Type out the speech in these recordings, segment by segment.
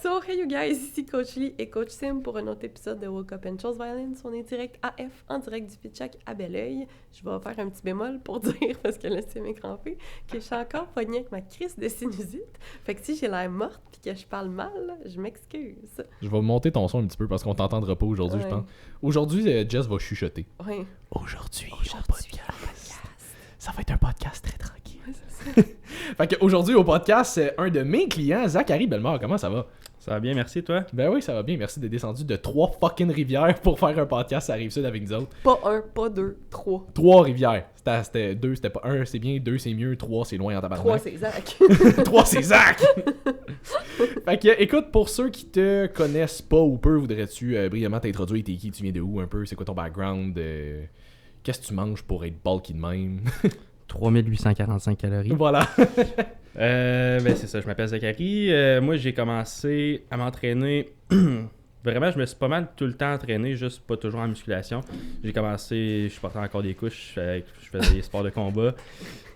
So, hey you guys, ici Coach Lee et Coach Sim pour un autre épisode de Woke Up and Chose Violence. On est direct AF, en direct du Pitchac à Belleuil. Je vais faire un petit bémol pour dire, parce que là, c'est mes crampé, que je suis encore pognée avec ma crise de sinusite. Fait que si j'ai l'air morte puis que je parle mal, je m'excuse. Je vais monter ton son un petit peu parce qu'on t'entendra pas aujourd'hui, je pense. Aujourd'hui, Jess va chuchoter. Oui. Aujourd'hui, au podcast. Ça va être un podcast très tranquille. Ouais, c'est ça. Fait qu'aujourd'hui, au podcast, c'est un de mes clients, Zachary Bellemare. Comment ça va? Ça va bien, merci, toi? Ben oui, ça va bien. Merci d'être descendu de 3 fucking rivières pour faire un podcast à Rive-Sud avec nous autres. Pas 1, pas 2, 3. 3 rivières. C'était 2, c'était pas 1, c'est bien, 2, c'est mieux, 3, c'est loin en tabarnak. 3, c'est Zach. 3, c'est Zach! Fait que, écoute, pour ceux qui te connaissent pas ou peu, voudrais-tu brièvement t'introduire? T'es qui? Tu viens de où un peu? C'est quoi ton background? Qu'est-ce que tu manges pour être bulky de même? 3845 calories. Voilà. Ben c'est ça, je m'appelle Zachary. Moi, j'ai commencé à m'entraîner. Vraiment, je me suis pas mal tout le temps entraîné, juste pas toujours en musculation. J'ai commencé, je portais encore des couches, je faisais des sports de combat.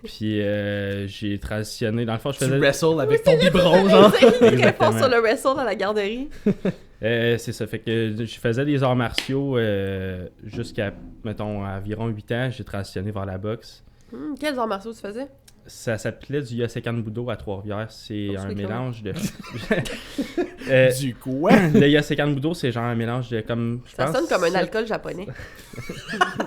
Puis j'ai transitionné. Dans le fond, je faisais. Tu wrestles avec ton biberon, genre. Exactement. Sur le wrestle à la garderie. C'est ça, fait que je faisais des arts martiaux jusqu'à, mettons, environ 8 ans. J'ai transitionné vers la boxe. Quels arts martiaux tu faisais? Ça s'appelait du Yosekan Budo à Trois-Rivières. C'est un mélange de... Du quoi? Le Yosekan Budo, c'est genre un mélange de comme... Ça sonne comme un alcool japonais.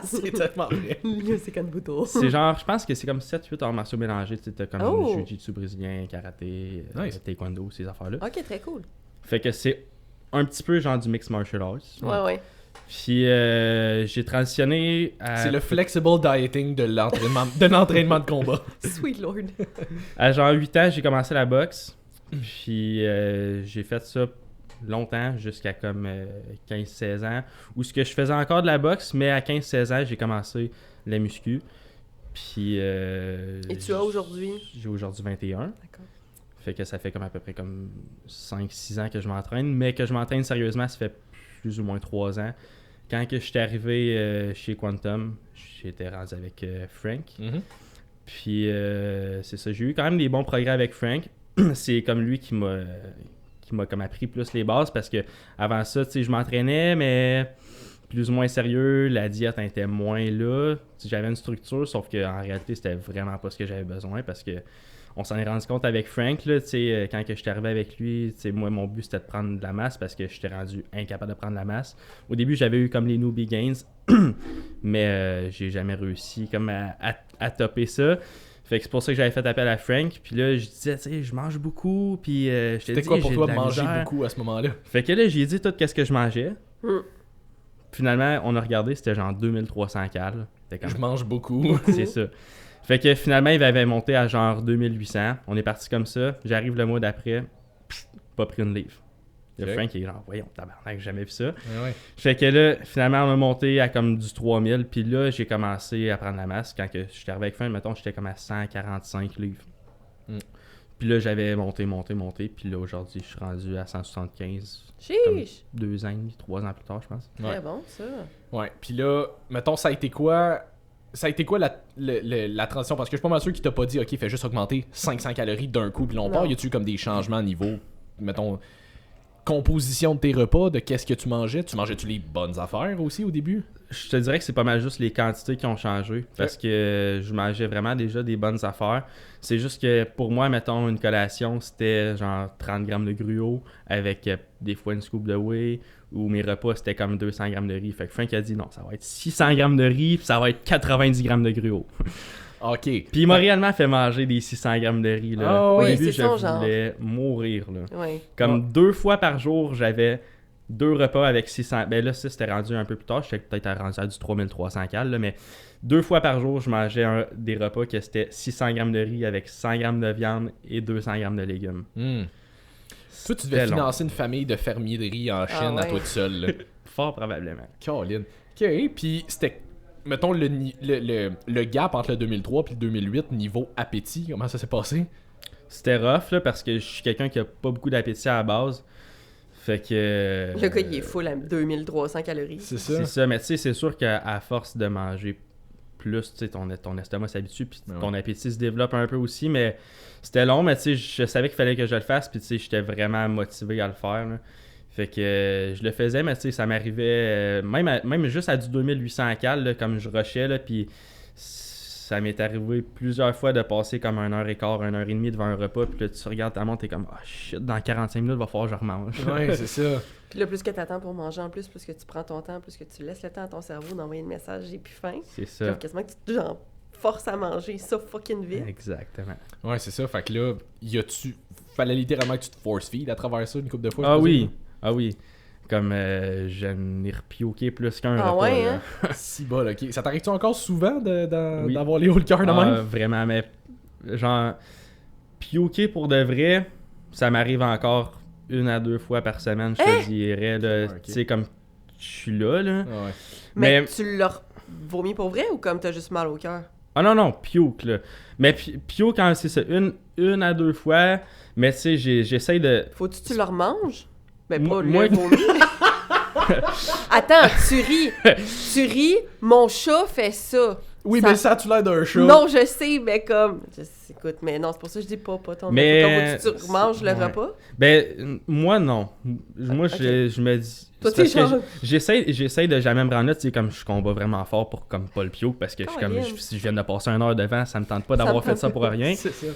C'est tellement vrai. Yosekan Budo. C'est genre, je pense que c'est comme 7-8 arts martiaux mélangés. Tu sais, t'as comme jiu-jitsu brésilien, karaté, taekwondo, ces affaires-là. Ok, très cool. Fait que c'est un petit peu genre du mixed martial arts. Ouais. Puis j'ai transitionné à... C'est le flexible dieting de l'entraînement de combat. Sweet Lord. À genre 8 ans, j'ai commencé la boxe. Puis j'ai fait ça longtemps, jusqu'à comme 15-16 ans. Où ce que je faisais encore de la boxe, mais à 15-16 ans, j'ai commencé la muscu. Puis... Et tu as aujourd'hui? J'ai aujourd'hui 21. D'accord. Fait que ça fait comme à peu près comme 5-6 ans que je m'entraîne. Mais que je m'entraîne sérieusement, ça fait plus ou moins 3 ans. Quand que j'étais arrivé chez Quantum, j'étais rendu avec Frank. Mm-hmm. Puis c'est ça, j'ai eu quand même des bons progrès avec Frank. C'est comme lui qui m'a comme appris plus les bases parce que avant ça, tu sais, je m'entraînais, mais plus ou moins sérieux, la diète était moins là. J'avais une structure, sauf qu'en réalité, c'était vraiment pas ce que j'avais besoin parce que on s'en est rendu compte avec Frank, là, quand que j'étais arrivé avec lui, moi, mon but, c'était de prendre de la masse parce que j'étais rendu incapable de prendre de la masse. Au début, j'avais eu comme les newbie gains, mais j'ai jamais réussi comme à topper ça. Fait que c'est pour ça que j'avais fait appel à Frank. Puis là, je disais, tu sais, je mange beaucoup. Puis je t'ai dit, c'était quoi pour toi de manger misère. beaucoup à ce moment-là? Fait que là, j'ai dit tout qu'est-ce que je mangeais. Finalement, on a regardé, c'était genre 2300 calories. Je mange beaucoup. C'est ça. Fait que finalement, il avait monté à genre 2800. On est parti comme ça. J'arrive le mois d'après, pas pris une livre. Le Frank, il est genre, voyons, tabarnak, j'ai jamais vu ça. Ouais. Fait que là, finalement, on a monté à comme du 3000. Puis là, j'ai commencé à prendre la masse. Quand que j'étais arrivé avec Frank, mettons, j'étais comme à 145 livres. Puis là, j'avais monté. Puis là, aujourd'hui, je suis rendu à 175. Chiche! 2 ans et demi, 3 ans plus tard, je pense. Très bon, ça. Ouais, puis là, mettons, ça a été quoi la transition? Parce que je suis pas mal sûr qu'il t'a pas dit, OK, fais juste augmenter 500 calories d'un coup, puis longtemps. Y a-tu comme des changements au niveau, mettons, composition de tes repas, de qu'est-ce que tu mangeais? Tu mangeais-tu les bonnes affaires aussi au début? Je te dirais que c'est pas mal juste les quantités qui ont changé. Parce que je mangeais vraiment déjà des bonnes affaires. C'est juste que pour moi, mettons, une collation, c'était genre 30 grammes de gruau avec des fois une scoop de whey. Ou mes repas, c'était comme 200 grammes de riz. Fait que Frank a dit non, ça va être 600 grammes de riz, puis ça va être 90 grammes de gruau. OK. Puis il m'a réellement fait manger des 600 grammes de riz. Là. Oh, Au oui, début, c'est je son voulais mourir. Là. Oui. Comme 2 fois par jour, j'avais 2 repas avec 600... Ben là, ça, c'était rendu un peu plus tard. J'étais peut-être rendu à du 3300 calories, là, mais 2 fois par jour, je mangeais des repas que c'était 600 grammes de riz avec 100 grammes de viande et 200 grammes de légumes. Toi, tu devais financer une famille de fermiers de riz en Chine à toi tout seul. Là. Fort probablement. Caroline. OK, puis c'était, mettons, le gap entre le 2003 et le 2008, niveau appétit, comment ça s'est passé? C'était rough, là, parce que je suis quelqu'un qui a pas beaucoup d'appétit à la base. Fait que... Le gars, il est full à 2300 calories. C'est ça. C'est ça, mais tu sais, c'est sûr qu'à force de manger plus, tu sais, ton estomac s'habitue, puis Ben ton appétit se développe un peu aussi, mais c'était long, mais tu sais, je savais qu'il fallait que je le fasse, puis tu sais, j'étais vraiment motivé à le faire, là. Fait que je le faisais, mais tu sais, ça m'arrivait, même juste à du 2800 cal, là, comme je rushais, là, puis ça m'est arrivé plusieurs fois de passer comme 1h15, 1h30 devant un repas, puis là, tu regardes ta montre, t'es comme, ah shit, dans 45 minutes, il va falloir que je remange. Ouais, c'est ça. Puis là, plus que t'attends pour manger en plus que tu prends ton temps, plus que tu laisses le temps à ton cerveau d'envoyer le message, j'ai plus faim. C'est ça. Comme quasiment que tu te genre, forces à manger ça fucking vite. Exactement. Ouais, c'est ça. Fait que là, fallait littéralement que tu te force-feed à travers ça une couple de fois. Ah je oui, ah oui. Comme je n'ai repioqué plus qu'un Ah repas, ouais, là. hein? Si bol, ok. Ça t'arrive-tu encore souvent Oui. d'avoir les hauts le cœur de Ah, même? vraiment, mais genre, pioquer pour de vrai, ça m'arrive encore 1 à 2 fois par semaine, je te dirais. Là. Ouais, ok. Tu sais, comme je suis là. Ah ouais. Mais tu l'as vomi pour vrai ou comme t'as juste mal au cœur? Ah non, non, pioque, là. Mais pioque, quand c'est ça, une à 2 fois, mais tu sais, j'essaye de... Faut-tu que tu le remanges? Ben pas Moi- le vomi. Attends, tu ris, mon chat fait ça. Oui, Ça- mais ça a-tu l'air d'un chat? Non, je sais, mais comme... Écoute, mais non, c'est pour ça que je dis pas ton... Mais- Comme faut-tu que tu remanges le Ouais. repas? Ben, moi, non. Moi, ok. je me dis... Toi, c'est t'es parce que genre- j'essaye de jamais me rendre là, tu sais, comme je combats vraiment fort pour comme pas le pioque, parce que je suis comme, Colin. si je viens de passer 1 heure devant, ça me tente pas Ça d'avoir me fait ça tente pour pas. rien. C'est ça.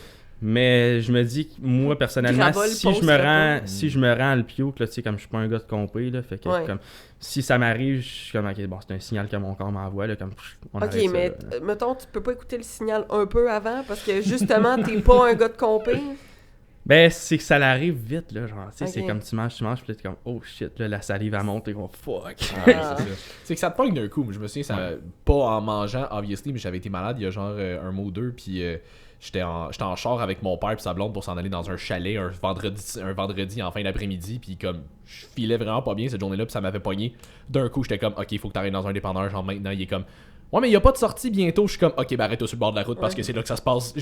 Mais je me dis que moi, personnellement, Gravole si je me post-repas. rends si je me rends le pioque, là, tu sais, comme je suis pas un gars de compé, là, fait que Ouais. comme si ça m'arrive, je suis comme, ok, bon, c'est un signal que mon corps m'envoie, là, comme, on Ok, arrête ça, mais là. mettons, tu peux pas écouter le signal un peu avant parce que justement, t'es pas un gars de compé. Ben, c'est que ça l'arrive vite, là, genre, tu sais, Ok. c'est comme tu manges, puis là, t'es comme, oh shit, là, la salive, elle monte, t'es comme, fuck. Ouais, Ah. c'est ça. C'est que ça te pogne d'un coup. Je me souviens, pas en mangeant, obviously, mais j'avais été malade il y a genre un mois ou deux, puis j'étais en char avec mon père et sa blonde pour s'en aller dans un chalet un vendredi en fin d'après-midi, puis comme je filais vraiment pas bien cette journée-là, puis ça m'avait pogné. D'un coup, j'étais comme, ok, il faut que t'arrives dans un dépanneur, genre maintenant, il est comme, ouais, mais il y a pas de sortie bientôt. Je suis comme, ok, ben arrête-toi sur le bord de la route parce que c'est là que ça se passe.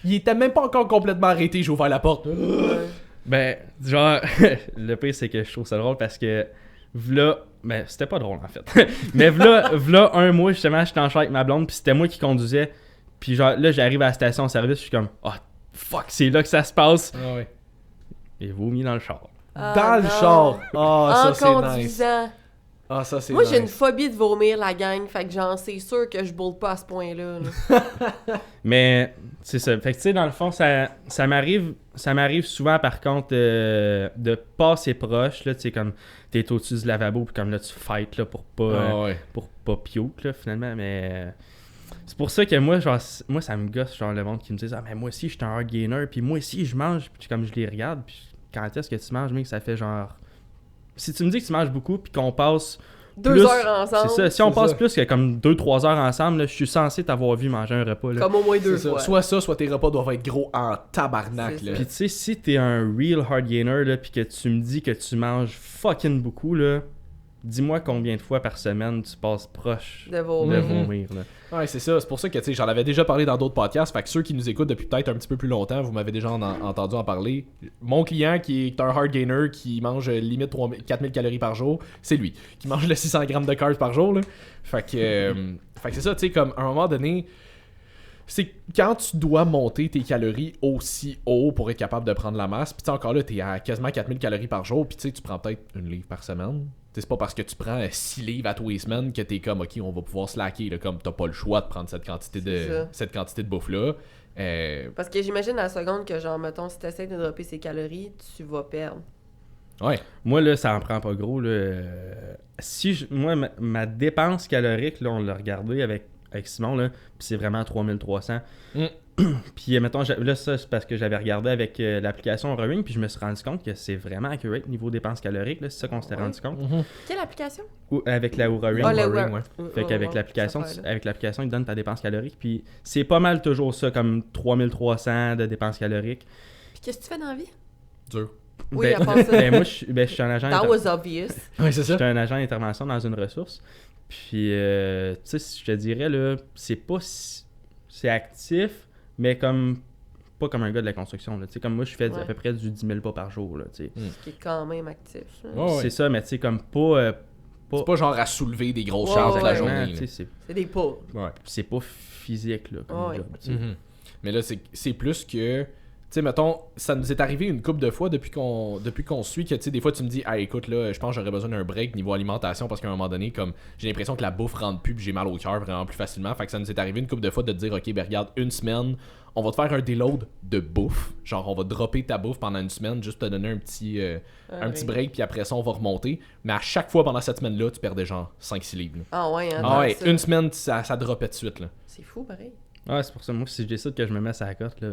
Il était même pas encore complètement arrêté, j'ai ouvert la porte. Ben, genre, le pire, c'est que je trouve ça drôle parce que, v'là, ben, c'était pas drôle en fait. Mais v'là un mois, justement, j'étais en char avec ma blonde, puis c'était moi qui conduisais. Puis genre, là, j'arrive à la station-service, je suis comme, oh, fuck, c'est là que ça se passe. Ah ouais. Et vomi dans le char. Ah, Dans le non. char. Ah, En ça c'est nice. conduisant. Ah, ça c'est Moi, nice. j'ai une phobie de vomir la gang, fait que genre, c'est sûr que je boule pas à ce point-là. là. Mais, c'est ça. Fait que, tu sais, dans le fond, ça m'arrive souvent, par contre, de passer proche, là, tu sais, comme, t'es au-dessus du lavabo, puis comme là, tu fights, là, pour Ah ouais. pas pioque, là, finalement, mais... C'est pour ça que moi, genre, moi, ça me gosse, genre, le monde qui me dit « Ah, mais moi aussi, je suis un hard gainer, puis moi aussi, je mange. » Puis comme je les regarde, puis quand est-ce que tu manges, mec, ça fait genre... Si tu me dis que tu manges beaucoup, puis qu'on passe... 2 plus- heures ensemble. C'est ça, si on C'est passe ça. plus que comme 2-3 heures ensemble, là, je suis censé t'avoir vu manger un repas, là. Comme au moins 2 C'est ça. fois. Soit tes repas doivent être gros en tabarnak. C'est Là. Puis tu sais, si t'es un real hard gainer, là, puis que tu me dis que tu manges fucking beaucoup, là, dis-moi combien de fois par semaine tu passes proche De de vomir. vomir, là. Ouais, c'est ça. C'est pour ça que, tu sais, j'en avais déjà parlé dans d'autres podcasts. Fait que ceux qui nous écoutent depuis peut-être un petit peu plus longtemps, vous m'avez déjà entendu en parler. Mon client, qui est un hard gainer, qui mange limite 4000 calories par jour, c'est lui. Qui mange le 600 grammes de carbs par jour, là. Fait que c'est ça, tu sais, comme à un moment donné, c'est quand tu dois monter tes calories aussi haut pour être capable de prendre la masse. Puis tu sais, encore là, t'es à quasiment 4000 calories par jour. Puis tu sais, tu prends peut-être 1 livre par semaine. C'est pas parce que tu prends 6 livres à tous les semaines que t'es comme, ok, on va pouvoir slacker, là, comme t'as pas le choix de prendre cette quantité de bouffe-là. Parce que j'imagine à la seconde que, genre, mettons, si t'essaies de dropper ses calories, tu vas perdre. Ouais. Moi, là, ça en prend pas gros, là. Moi, ma dépense calorique, là, on l'a regardé avec Simon, là, puis c'est vraiment 3300. Mm. Puis, mettons, là, ça, c'est parce que j'avais regardé avec l'application Rowing, puis je me suis rendu compte que c'est vraiment accurate niveau dépenses caloriques, là, c'est ça qu'on s'était Ouais. rendu compte. Quelle application? Ou avec la Rowing. Ah, la Rowing, ouais. Fait qu'avec ouais, l'application, cette affaire-là. il te donne ta dépense calorique, puis c'est pas mal toujours ça, comme 3300 de dépenses caloriques. Puis qu'est-ce que tu fais dans la vie? Dur. Oui, Ben- à part ça. Moi, je suis un agent That was obvious. Ouais, c'est J'étais un agent d'intervention dans une ressource. Puis, tu sais, je te dirais, là, c'est pas... C'est actif, mais comme... Pas comme un gars de la construction, là. Tu sais, comme moi, je fais Ouais. à peu près du 10 000 pas par jour, là, tu sais. Ce qui est quand même actif. là. Ouais, ouais. C'est ça, mais tu sais, comme pas C'est pas genre à soulever des grosses Ouais, charges de la ouais. journée. Tu là. sais, C'est des pas. c'est pas physique là, comme Ouais. job. Tu sais. Mhm. Mais là, c'est plus que... Tu sais, mettons, ça nous est arrivé une couple de fois depuis qu'on se suit que, tu sais, des fois, tu me dis, ah, écoute, là, je pense que j'aurais besoin d'un break niveau alimentation parce qu'à un moment donné, comme, j'ai l'impression que la bouffe rentre plus puis j'ai mal au cœur vraiment plus facilement. Fait que ça nous est arrivé une couple de fois de te dire, ok, ben regarde, une semaine, on va te faire un déload de bouffe. Genre, on va dropper ta bouffe pendant une semaine juste pour te donner un petit break puis après ça, on va remonter. Mais à chaque fois pendant cette semaine-là, tu perdais genre 5-6 livres. Là. Ah ouais, hein, Ah ouais, ça. une semaine, ça droppait de suite, là. C'est fou, pareil. Ouais, c'est pour ça, moi, si je décide que je me mets sur la cote, là.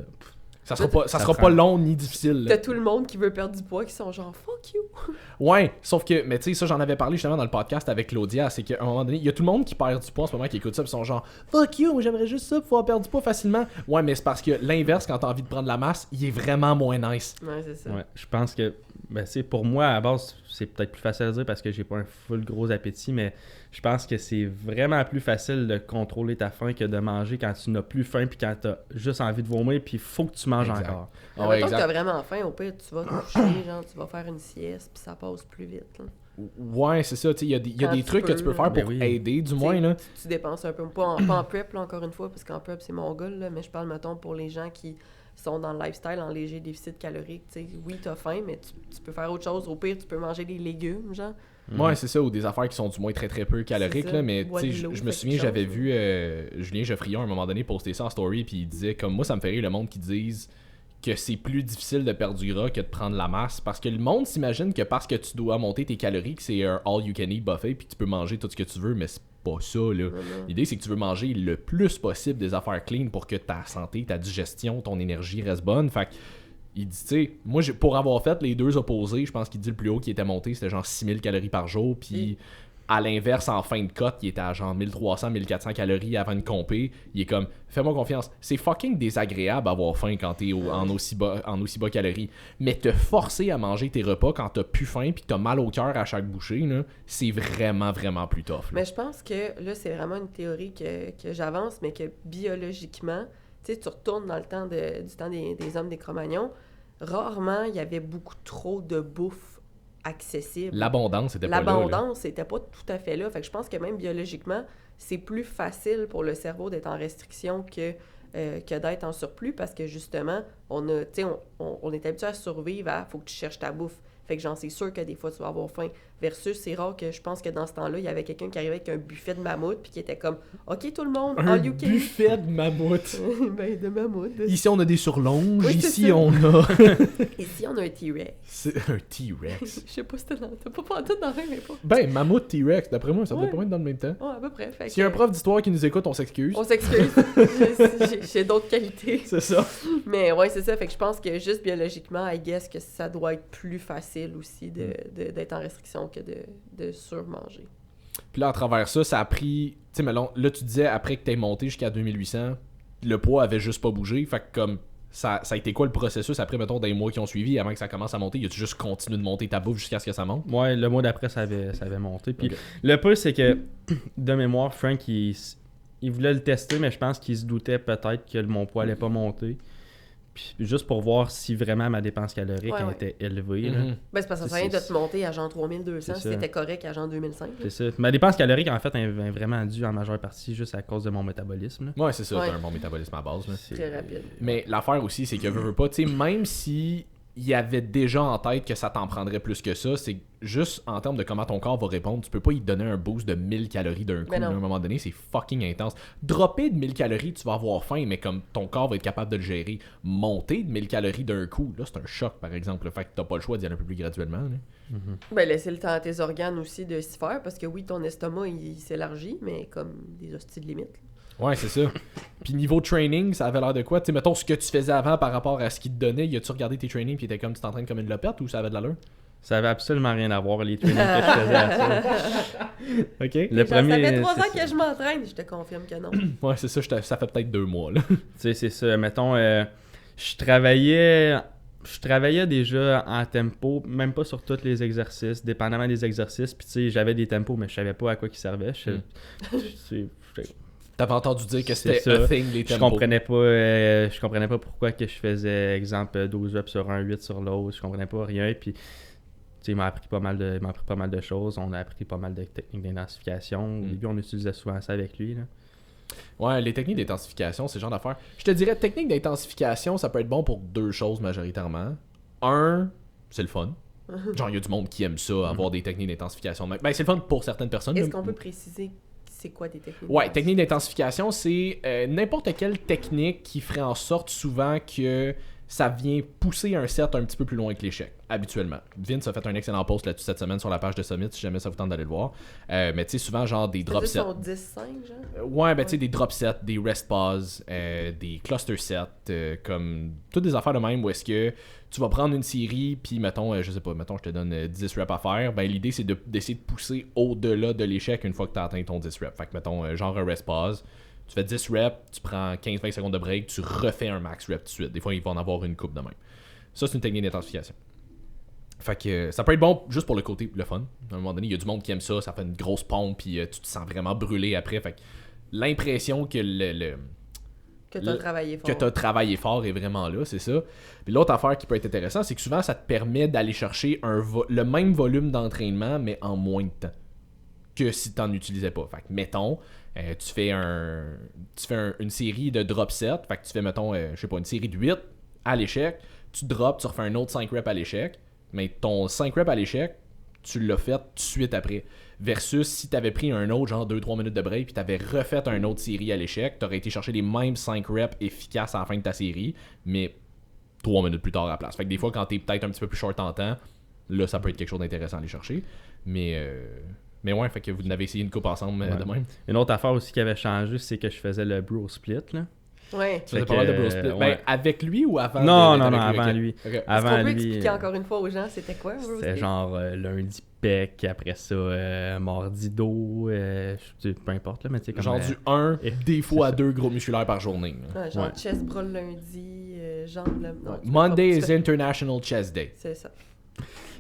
Ça sera ça pas prend. long ni difficile. là. T'as tout le monde qui veut perdre du poids qui sont genre fuck you. Ouais, sauf que, mais tu sais, ça j'en avais parlé justement dans le podcast avec Claudia, c'est qu'à un moment donné, il y a tout le monde qui perd du poids en ce moment qui écoute ça, pis sont genre fuck you, moi j'aimerais juste ça pour pouvoir perdre du poids facilement. Ouais, mais c'est parce que l'inverse, quand t'as envie de prendre la masse, il est vraiment moins nice. Ouais, c'est ça. Ouais, je pense que, ben, tu sais, pour moi, à la base, c'est peut-être plus facile à dire parce que j'ai pas un full gros appétit, mais je pense que c'est vraiment plus facile de contrôler ta faim que de manger quand tu n'as plus faim puis quand t'as juste envie de vomir puis il faut que tu manges Exact. encore. Mais Ouais, mettons que t'as exact. vraiment faim, au pire, tu vas te coucher, genre, tu vas faire une sieste, puis ça passe plus vite. Là. Ouais, c'est ça, tu sais, il y a des Quand tu trucs que tu peux peux, faire ben pour oui. aider, du Tu moins, sais, là. Tu dépenses un peu. Pas en prep, là, encore une fois, parce qu'en prep, c'est mon goal, là, mais je parle, mettons, pour les gens qui sont dans le lifestyle en léger déficit calorique. Tu sais, oui, t'as faim, mais tu peux faire autre chose. Au pire, tu peux manger des légumes, genre. Ouais, c'est ça, ou des affaires qui sont du moins très très peu caloriques, ça. là, mais tu Bois sais, de je l'eau, me fait souviens, quelque j'avais chose, vu Julien Geoffrion à un moment donné poster ça en story, puis il disait comme moi, ça me fait rire le monde qui disent que c'est plus difficile de perdre du gras que de prendre la masse, parce que le monde s'imagine que parce que tu dois monter tes calories, que c'est un all-you-can-eat buffet, puis que tu peux manger tout ce que tu veux, mais c'est pas ça, là. Non, non. L'idée, c'est que tu veux manger le plus possible des affaires clean pour que ta santé, ta digestion, ton énergie reste bonne, fait que il dit, tu sais, moi, pour avoir fait les deux opposés, je pense qu'il dit le plus haut qui était monté, c'était genre 6000 calories par jour, puis à l'inverse, en fin de cote, il était à genre 1300-1400 calories avant une compé. Il est comme, fais-moi confiance, c'est fucking désagréable d'avoir faim quand t'es en aussi bas calories. Mais te forcer à manger tes repas quand t'as plus faim puis que t'as mal au cœur à chaque bouchée, là, c'est vraiment, vraiment plus tough. Là. Mais je pense que là, c'est vraiment une théorie que j'avance, mais que biologiquement, tu sais, tu retournes dans le temps du temps des hommes des Cro-Magnons, rarement il y avait beaucoup trop de bouffe accessible. L'abondance, c'était pas là. L'abondance n'était pas tout à fait là. Fait que je pense que même biologiquement, c'est plus facile pour le cerveau d'être en restriction que d'être en surplus parce que justement, on est habitué à survivre à faut que tu cherches ta bouffe. Fait que c'est sûr que des fois, tu vas avoir faim. Versus, c'est rare que je pense que dans ce temps-là, il y avait quelqu'un qui arrivait avec un buffet de mammouth puis qui était comme « OK, tout le monde, Un all you can eat. buffet de mammouth. » Ben, de mammouth. Ici, on a des surlonges. Oui, c'est Ici, ça. on a... Ici, on a un T-Rex. c'est un T-Rex. Je sais pas si t'as pas tout dans le même, mais pas. Ben, mammouth T-Rex, d'après moi, ça doit Ouais. pas être dans le même temps. Ouais, à peu près. Fait S'il y a un que- prof d'histoire qui nous écoute, on s'excuse. On s'excuse. J'ai d'autres qualités. C'est ça. Mais ouais, c'est ça. Fait que je pense que juste biologiquement, I guess que ça doit être plus facile aussi d'être en restriction que de surmanger. Puis là, à travers ça, ça a pris... Tu sais, mais là, tu disais, après que t'aies monté jusqu'à 2800, le poids avait juste pas bougé. Fait que comme... Ça a été quoi le processus après, mettons, dans les mois qui ont suivi, avant que ça commence à monter? Y a-tu juste continué de monter ta bouffe jusqu'à ce que ça monte? Ouais, le mois d'après, ça avait monté. Puis Ok. le pire, c'est que, de mémoire, Frank, il voulait le tester, mais je pense qu'il se doutait peut-être que mon poids allait pas monter. Puis juste pour voir si vraiment ma dépense calorique Ouais, elle ouais. était élevée. là. Mhm. Ben, c'est parce que ça sert à rien de te monter à genre 3200 si C'est ça. c'était correct à genre 2005. C'est ça. Ma dépense calorique, en fait, elle est vraiment due en majeure partie juste à cause de mon métabolisme. là. Ouais, c'est ça, Ouais. t'as un bon métabolisme à base. Là. C'est- Très rapide. Mais l'affaire aussi, c'est que veux pas, tu sais, même si il y avait déjà en tête que ça t'en prendrait plus que ça, c'est juste en termes de comment ton corps va répondre, tu peux pas y donner un boost de 1000 calories d'un coup. Mais non. À un moment donné, c'est fucking intense. Dropper de 1000 calories, tu vas avoir faim, mais comme ton corps va être capable de le gérer. Monter de 1000 calories d'un coup, là, c'est un choc, par exemple. Le fait que t'as pas le choix d'y aller un peu plus graduellement. Là. Ben, laisser le temps à tes organes aussi de s'y faire parce que oui, ton estomac, il s'élargit, mais comme des hosties de limite. Ouais, c'est ça. Puis niveau training, ça avait l'air de quoi? Tu sais, mettons ce que tu faisais avant par rapport à ce qu'il te donnait. Y a-tu regardé tes trainings puis t'étais comme tu t'entraînes comme une lopette ou ça avait de l'allure? Ça avait absolument rien à voir, les trainings que je faisais à ça. Ok. Le Ça premier, fait 3 c'est ans ça. que je m'entraîne, je te confirme que non. Ouais, c'est ça, ça fait peut-être 2 mois, là. Tu sais, c'est ça. Mettons, je travaillais déjà en tempo, même pas sur tous les exercices, dépendamment des exercices. Puis tu sais, j'avais des tempos, mais je savais pas à quoi ils servaient. T'avais entendu dire que C'est c'était ça. a thing, les Je tempos. comprenais pas pourquoi que je faisais, exemple, 12 reps sur un, 8 sur l'autre. Je comprenais pas rien. Puis il m'a appris pas mal de choses. On a appris pas mal de techniques d'intensification. Au début, on utilisait souvent ça avec lui. Là. Ouais, les techniques d'intensification, c'est le genre d'affaires. Je te dirais, technique d'intensification, ça peut être bon pour deux choses majoritairement. Un, c'est le fun. Genre, il y a du monde qui aime ça, avoir des techniques d'intensification. Ben, c'est le fun pour certaines personnes. Est-ce qu'on peut préciser c'est quoi des techniques? Ouais, technique d'intensification, c'est n'importe quelle technique qui ferait en sorte souvent que ça vient pousser un set un petit peu plus loin que l'échec, habituellement. Vince a fait un excellent post là-dessus cette semaine sur la page de Summit, si jamais ça vous tente d'aller le voir. Mais tu sais, souvent, genre des drop sets. Son 10-5, genre? Ouais, ben tu sais, des drop sets, des rest pauses, des cluster sets, comme toutes des affaires de même où est-ce que tu vas prendre une série, puis mettons, je sais pas, mettons, je te donne 10 reps à faire. Ben l'idée, c'est d'essayer de pousser au-delà de l'échec une fois que tu as atteint ton 10 reps. Fait que mettons, genre un rest pause. Tu fais 10 reps, tu prends 15-20 secondes de break, tu refais un max rep tout de suite. Des fois, il va en avoir une coupe de même. Ça, c'est une technique d'intensification. Fait que ça peut être bon juste pour le côté, le fun. À un moment donné, il y a du monde qui aime ça, ça fait une grosse pompe, puis tu te sens vraiment brûlé après. Fait que l'impression que que tu as travaillé fort. Que tu as travaillé fort est vraiment là, c'est ça. Puis l'autre affaire qui peut être intéressante, c'est que souvent, ça te permet d'aller chercher le même volume d'entraînement, mais en moins de temps que si tu n'en utilisais pas. Fait que, mettons, tu fais une série de drop set, fait que tu fais, mettons, je sais pas, une série de 8 à l'échec, tu drops, tu refais un autre 5 reps à l'échec, mais ton 5 reps à l'échec, tu l'as fait tout de suite après. Versus si tu avais pris un autre, genre 2-3 minutes de break, puis tu avais refait une autre série à l'échec, tu aurais été chercher les mêmes 5 reps efficaces à la fin de ta série, mais 3 minutes plus tard à la place. Fait que des fois, quand tu es peut-être un petit peu plus short en temps, là, ça peut être quelque chose d'intéressant à aller chercher. Mais ouais, fait que vous n'avez essayé une coupe ensemble de même. Une autre affaire aussi qui avait changé, c'est que je faisais le bro split, là. Ouais. Tu faisais pas mal de bro split. ouais. Ben, avec lui ou avant? Non, avant lui. Okay. Est-ce Avant qu'on peut lui, expliquer encore une fois aux gens c'était quoi, bro c'était split? genre lundi pec, après ça, mardi dos, peu importe, là, mais tu sais, comme... Genre du 1, des fois 2 gros musculaires par journée. Ouais, genre Ouais. chest bras le lundi, jambes le... Non, tu peux Monday pas- is tu fais- International Chest Day. C'est ça.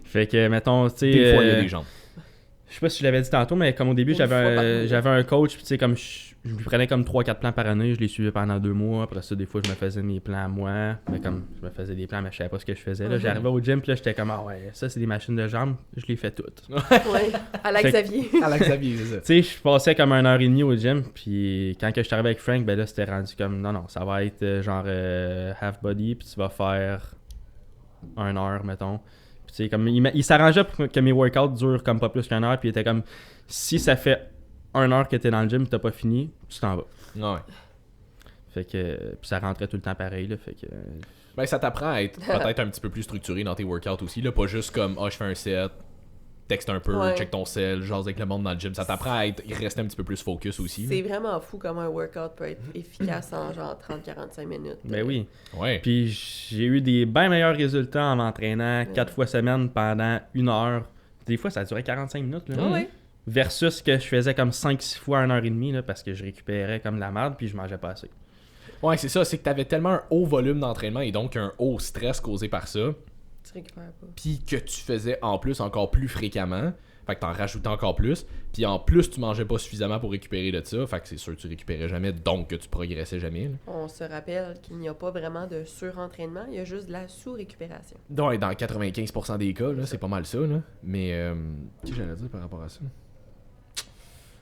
Fait que, mettons, tu sais... Des fois, il y a des jambes. Je sais pas si je l'avais dit tantôt, mais comme au début, Une fois par mois. j'avais un coach, puis tu sais, comme je lui prenais comme 3-4 plans par année, je les suivais pendant 2 mois. Après ça, des fois, je me faisais mes plans à moi. Mais comme je me faisais des plans, mais je savais pas ce que je faisais. Là, j'arrivais au gym, puis là, j'étais comme, ah ouais, ça, c'est des machines de jambes, je les fais toutes. Ouais, à la Fait que- Xavier. À Xavier, c'est ça. Tu sais, je passais comme 1h30 au gym, puis quand que je suis arrivé avec Frank, ben là, c'était rendu comme, non, ça va être genre half body, puis tu vas faire 1 heure, mettons. Puis tu sais, comme, il s'arrangeait pour que mes workouts durent comme pas plus qu'1 heure, puis il était comme, si ça fait 1 heure que t'es dans le gym, t'as pas fini, tu t'en vas. Ouais. Fait que, puis ça rentrait tout le temps pareil, là, fait que... Ben, ça t'apprend à être peut-être un petit peu plus structuré dans tes workouts aussi. Là, pas juste comme, je fais un set, texte un peu, Ouais. check ton sel, jase avec le monde dans le gym. Ça t'apprend à rester un petit peu plus focus aussi. C'est vraiment fou comment un workout peut être efficace en genre 30-45 minutes. Ben oui. Ouais. Puis j'ai eu des bien meilleurs résultats en m'entraînant 4 fois semaine pendant 1 heure. Des fois, ça durait 45 minutes, là. Ah ouais. Versus que je faisais comme 5-6 fois 1h30 là, parce que je récupérais comme de la merde puis je mangeais pas assez. Ouais, c'est ça. C'est que t'avais tellement un haut volume d'entraînement et donc un haut stress causé par ça. Tu récupères pas. Puis que tu faisais en plus encore plus fréquemment. Fait que t'en rajoutais encore plus. Puis en plus, tu mangeais pas suffisamment pour récupérer de ça. Fait que c'est sûr que tu récupérais jamais, donc que tu progressais jamais. Là. On se rappelle qu'il n'y a pas vraiment de surentraînement, il y a juste de la sous-récupération. Ouais, dans 95% des cas, là, c'est pas mal ça. Là. Mais, qu'est-ce que j'allais dire par rapport à ça?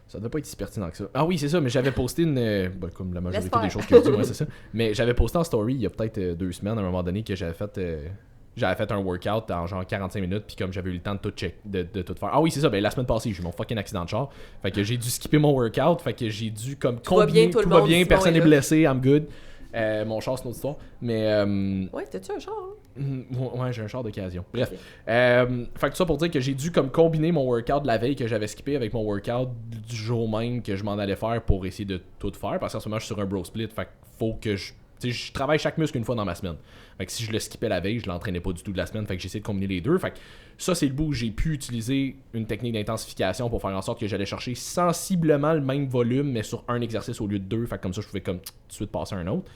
Ça doit pas être si pertinent que ça. Ah oui, c'est ça, mais j'avais posté une... comme la majorité Laisse des faire. choses que je dis, moi, c'est ça. Mais j'avais posté en story il y a peut-être 2 semaines, à un moment donné, que j'avais fait un workout en genre 45 minutes, puis comme j'avais eu le temps de tout check, de tout faire. Ah oui, c'est ça, ben la semaine passée, j'ai eu mon fucking accident de char. Fait que j'ai dû skipper mon workout, fait que j'ai dû comme Tout va bien, tout le monde, Simon personne est n'est là. blessé, I'm good. Mon char, c'est une autre histoire. Mais... Ouais, t'as-tu un char? Hein? Ouais, j'ai un char d'occasion. Bref. Ok. Fait que tout ça pour dire que j'ai dû comme combiner mon workout de la veille que j'avais skippé avec mon workout du jour même que je m'en allais faire pour essayer de tout faire. Parce qu'en ce moment, je suis sur un bro split. Fait que faut que je... Tu sais, je travaille chaque muscle une fois dans ma semaine. Fait que si je le skippais la veille, je l'entraînais pas du tout de la semaine. Fait que j'ai essayé de combiner les deux. Fait que ça, c'est le bout où j'ai pu utiliser une technique d'intensification pour faire en sorte que j'allais chercher sensiblement le même volume, mais sur un exercice au lieu de 2. Fait que comme ça, je pouvais comme tout de suite passer à un autre.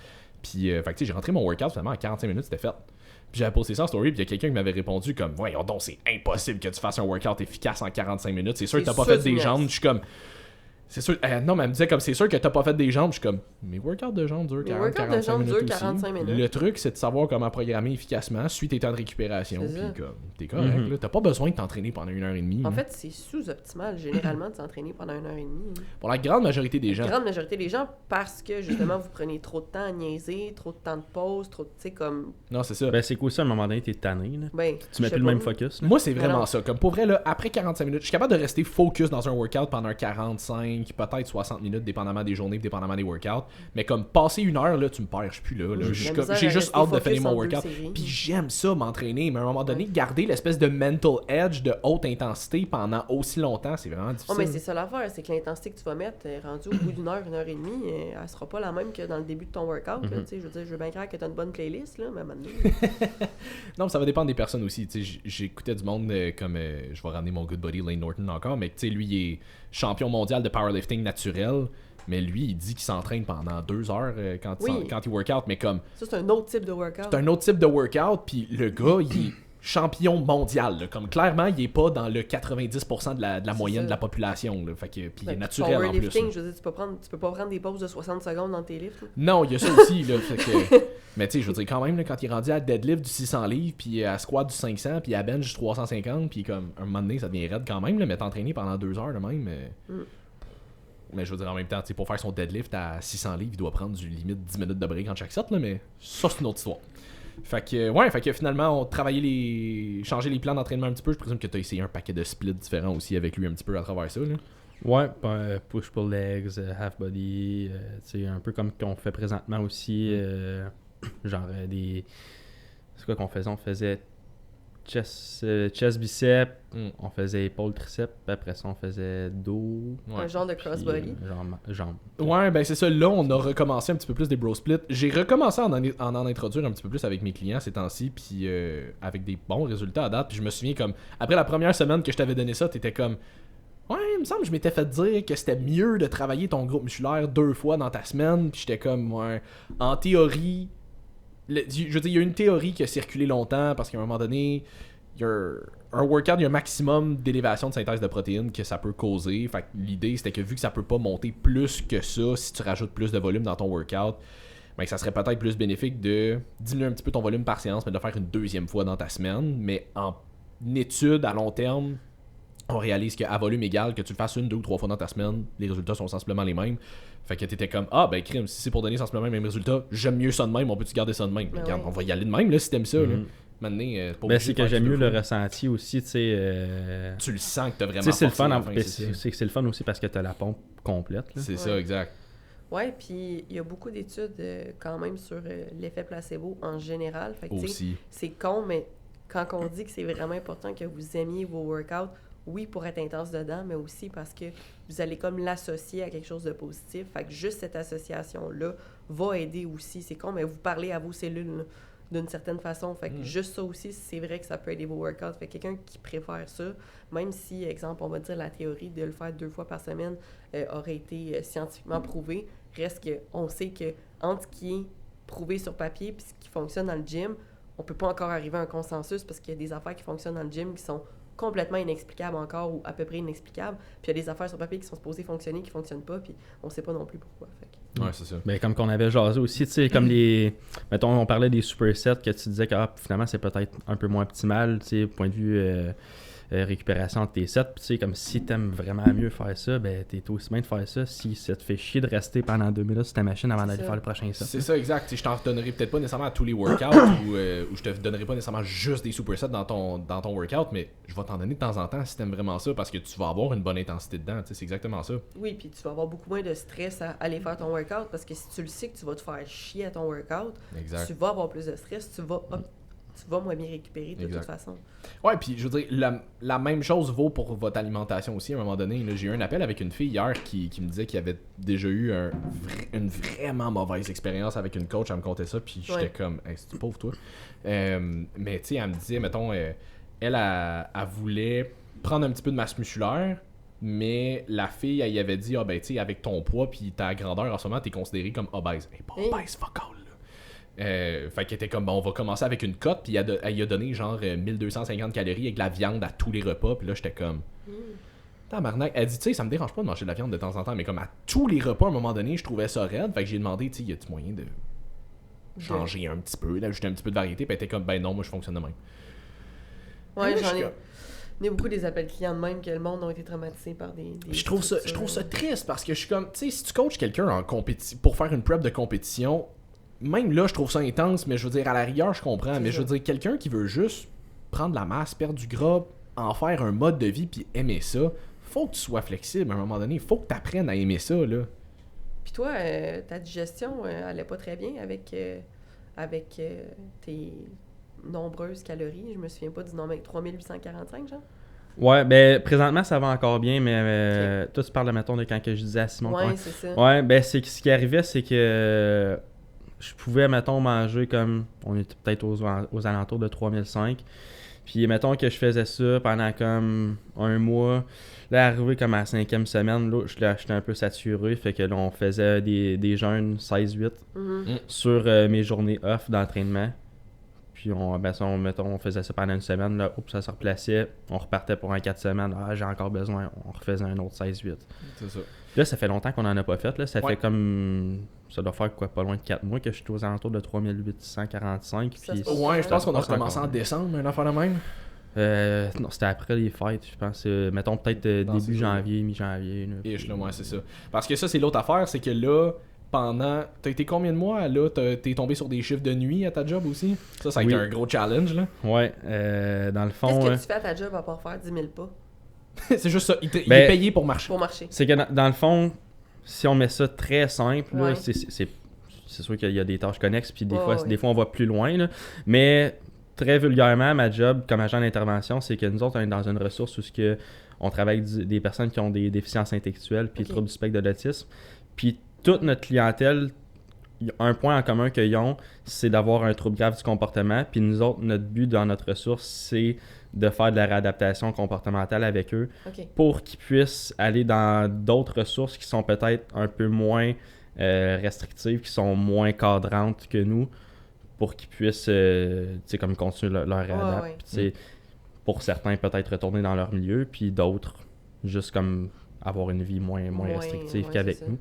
Puis, fait que tu sais, j'ai rentré mon workout finalement à 45 minutes, c'était fait. Puis j'avais posté ça en story, puis il y a quelqu'un qui m'avait répondu comme, voyons donc, c'est impossible que tu fasses un workout efficace en 45 minutes. C'est sûr que t'as pas fait des jambes. Je suis comme, C'est sûr, non, mais elle me disait comme c'est sûr que t'as pas fait des jambes. Je suis comme, mes workouts de jambes durent 45 minutes. Le truc, c'est de savoir comment programmer efficacement, suis tes temps de récupération, puis comme, t'es correct, là. T'as pas besoin de t'entraîner pendant 1h30. En fait, c'est sous-optimal, généralement, de s'entraîner pendant 1h30. Pour la grande majorité des gens. La grande majorité des gens, parce que, justement, vous prenez trop de temps à niaiser, trop de temps de pause, trop de, tu sais, comme... Non, c'est ça. Ben, c'est cool ça, à un moment donné, t'es tanné, là. Ben, Tu mets plus le même focus, là. Moi, c'est vraiment ça. Comme pour vrai, là, après 45 minutes, je suis capable de rester focus dans un workout pendant 45, peut-être 60 minutes, dépendamment des journées, dépendamment des workouts. Mais comme passer 1 heure, là, tu me perds, je suis plus là. J'ai juste hâte de finir mon workout. Puis j'aime ça, m'entraîner. Mais à un moment donné, garder l'espèce de mental edge de haute intensité pendant aussi longtemps, c'est vraiment difficile. Oh, mais c'est ça l'affaire, c'est que l'intensité que tu vas mettre, rendue au bout d'1 heure, 1h30, elle sera pas la même que dans le début de ton workout. Là, je veux dire, je veux bien croire que tu as une bonne playlist, là, mais maintenant. Non, ça va dépendre des personnes aussi. J'écoutais du monde comme. Je vais ramener mon good buddy Lane Norton encore, mais lui, il est champion mondial de powerlifting naturel. Mais lui, il dit qu'il s'entraîne pendant 2 heures quand il workout. Mais comme. Ça, c'est un autre type de workout. C'est un autre type de workout, puis le gars, il est champion mondial. Là. Comme clairement, il est pas dans le 90% de la moyenne de la population. Là. Fait que, puis il est naturel en plus. Je veux dire, tu peux pas prendre des pauses de 60 secondes dans tes lifts. Là. Non, il y a ça aussi. Là, fait que, mais tu sais, je veux dire, quand même, là, quand il est rendu à deadlift du 600 livres, puis à squat du 500, puis à bench du 350, puis comme un moment donné, ça devient raide quand même, là, mais t'entraîner pendant 2 heures de même. Mais je veux dire, en même temps, pour faire son deadlift à 600 livres, il doit prendre du limite 10 minutes de break entre chaque set, là, mais ça, c'est une autre histoire. Fait que finalement, on travaillait changer les plans d'entraînement un petit peu. Je présume que tu as essayé un paquet de splits différents aussi avec lui un petit peu à travers ça, là. Ouais, push-pull legs, half body, un peu comme qu'on fait présentement aussi, genre des... C'est quoi qu'on faisait? On faisait chest bicep, on faisait épaule tricep, après ça on faisait dos. Un genre de crossbody. Jambes. Ouais, ben c'est ça. Là, on a recommencé un petit peu plus des bro splits. J'ai recommencé à en introduire un petit peu plus avec mes clients ces temps-ci, puis avec des bons résultats à date. Puis je me souviens comme, après la première semaine que je t'avais donné ça, t'étais comme... Ouais, il me semble que je m'étais fait dire que c'était mieux de travailler ton groupe musculaire 2 fois dans ta semaine. Puis j'étais comme, ouais, en théorie... je veux dire, il y a une théorie qui a circulé longtemps parce qu'à un moment donné, il y a un workout, il y a un maximum d'élévation de synthèse de protéines que ça peut causer. Fait que l'idée, c'était que vu que ça peut pas monter plus que ça si tu rajoutes plus de volume dans ton workout, ben, ça serait peut-être plus bénéfique de diminuer un petit peu ton volume par séance, mais de le faire une 2e fois dans ta semaine. Mais en étude à long terme, on réalise qu'à volume égal, que tu le fasses 1, 2 ou 3 fois dans ta semaine, les résultats sont sensiblement les mêmes. Fait que t'étais comme, ah ben crime, si c'est pour donner sensiblement les mêmes résultats, j'aime mieux ça de même, on peut-tu garder ça de même? Ben Regarde, on va y aller de même là si t'aimes ça. Là. Maintenant, c'est que j'aime mieux le ressenti aussi, tu sais. Tu le sens que t'as vraiment c'est le fun, c'est que c'est le fun aussi parce que t'as la pompe complète. Là. C'est ça, exact. Ouais, puis il y a beaucoup d'études quand même sur l'effet placebo en général. Fait que, aussi. C'est con, mais quand on dit que c'est vraiment important que vous aimiez vos workouts, oui, pour être intense dedans, mais aussi parce que vous allez comme l'associer à quelque chose de positif. Fait que juste cette association-là va aider aussi. C'est con, mais vous parlez à vos cellules là, d'une certaine façon. Fait que juste ça aussi, c'est vrai que ça peut aider vos workouts. Fait que quelqu'un qui préfère ça, même si, exemple, on va dire la théorie de le faire 2 fois par semaine aurait été scientifiquement prouvé, reste qu'on sait que entre ce qui est prouvé sur papier et ce qui fonctionne dans le gym, on peut pas encore arriver à un consensus parce qu'il y a des affaires qui fonctionnent dans le gym qui sont complètement inexplicables encore ou à peu près inexplicables. Puis il y a des affaires sur papier qui sont supposées fonctionner qui fonctionnent pas, puis on sait pas non plus pourquoi. Fait que... Ouais, c'est ça. Mais comme qu'on avait jasé aussi, tu sais, comme les... Mettons, on parlait des supersets que tu disais que finalement c'est peut-être un peu moins optimal, tu sais, point de vue récupération de tes sets. Puis tu sais, comme si t'aimes vraiment mieux faire ça, ben t'es aussi bien de faire ça si ça te fait chier de rester pendant 2 minutes sur ta machine avant d'aller faire le prochain set. C'est ça, exact. T'sais, je t'en donnerai peut-être pas nécessairement à tous les workouts ou je te donnerai pas nécessairement juste des supersets dans ton workout, mais je vais t'en donner de temps en temps si t'aimes vraiment ça parce que tu vas avoir une bonne intensité dedans. C'est exactement ça. Oui, puis tu vas avoir beaucoup moins de stress à aller faire ton workout parce que si tu le sais que tu vas te faire chier à ton workout, tu vas avoir plus de stress, tu vas moins bien récupérer de toute façon. Ouais, puis je veux dire, la même chose vaut pour votre alimentation aussi. À un moment donné, là, j'ai eu un appel avec une fille hier qui me disait qu'il avait déjà eu une vraiment mauvaise expérience avec une coach. Elle me contait ça, puis j'étais comme, hey, c'est-tu pauvre toi? Mais tu sais, elle me disait, mettons, elle voulait prendre un petit peu de masse musculaire, mais la fille, elle y avait dit, ah ben tu sais, avec ton poids puis ta grandeur en ce moment, t'es considéré comme obèse. Hey, pas obèse, fuck all. Fait qu'elle était comme, bon, on va commencer avec une cote, puis elle y a donné genre 1250 calories avec de la viande à tous les repas, puis là j'étais comme, Tabarnak. Elle dit, tu sais, ça me dérange pas de manger de la viande de temps en temps, mais comme à tous les repas, à un moment donné, je trouvais ça raide. Fait que j'ai demandé, tu sais, y a-tu moyen de changer un petit peu, d'ajouter un petit peu de variété? Puis elle était comme, ben non, moi je fonctionne de même. Ouais, Moi, j'en ai. Il y a beaucoup des appels clients de même que le monde ont été traumatisés par des Je trouve ça triste parce que je suis comme, tu sais, si tu coaches quelqu'un en compétition pour faire une prep de compétition, même là, je trouve ça intense, mais je veux dire, à la rigueur, je comprends. Mais je veux dire, quelqu'un qui veut juste prendre la masse, perdre du gras, en faire un mode de vie puis aimer ça, faut que tu sois flexible à un moment donné. Faut que tu apprennes à aimer ça, là. Puis toi, ta digestion allait pas très bien avec tes nombreuses calories. Je me souviens pas du nombre, 3845, genre? Ouais, ben présentement ça va encore bien, mais toi tu parles, mettons, de quand que je disais à Simon. Ouais, c'est ça. Ouais, ben c'est que ce qui arrivait, c'est que je pouvais, mettons, manger comme, on était peut-être aux alentours de 3005. Puis mettons que je faisais ça pendant comme un mois. Là, arrivé comme à la 5e semaine, là, j'étais un peu saturé. Fait que là, on faisait des jeûnes 16-8 sur mes journées off d'entraînement. Puis on faisait ça pendant une semaine, là, ça se replaçait, on repartait pour un 4 semaines, j'ai encore besoin, on refaisait un autre 16-8. C'est ça. Là, ça fait longtemps qu'on en a pas fait, là, ça fait comme, ça doit faire quoi, pas loin de 4 mois que je suis aux alentours de 3845. Ça Puis se passe Ouais, je pense qu'on a passe recommencé en encore. décembre, une affaire de même. Non, c'était après les fêtes, je pense, mettons peut-être Dans ces début jours-là. janvier, mi-janvier. Là, Et je puis- là, ouais, c'est ça. Parce que ça, c'est l'autre affaire, c'est que là, t'as été combien de mois là? T'es tombé sur des chiffres de nuit à ta job aussi? Ça a été Oui. un gros challenge, là. Ouais, dans le fond, Qu'est-ce que tu fais à ta job à part faire 10 000 pas C'est juste ça. Il Ben, est payé pour marcher. pour marcher? c'est que dans le fond, si on met ça très simple, là, Ouais. c'est sûr qu'il y a des tâches connexes, puis des Ouais, fois, ouais. des fois on va plus loin. Là. Mais très vulgairement, ma job comme agent d'intervention, c'est que nous autres, on est dans une ressource où on travaille avec des personnes qui ont des déficiences intellectuelles puis Ok. troubles du spectre de l'autisme. Puis toute notre clientèle, un point en commun qu'ils ont, c'est d'avoir un trouble grave du comportement. Puis nous autres, notre but dans notre ressource, c'est de faire de la réadaptation comportementale avec eux OK. pour qu'ils puissent aller dans d'autres ressources qui sont peut-être un peu moins restrictives, qui sont moins cadrantes que nous, pour qu'ils puissent comme continuer leur réadapt. ouais. Puis, tu sais, pour certains, peut-être retourner dans leur milieu, puis d'autres, juste comme avoir une vie moins restrictive ouais, qu'avec c'est ça. nous.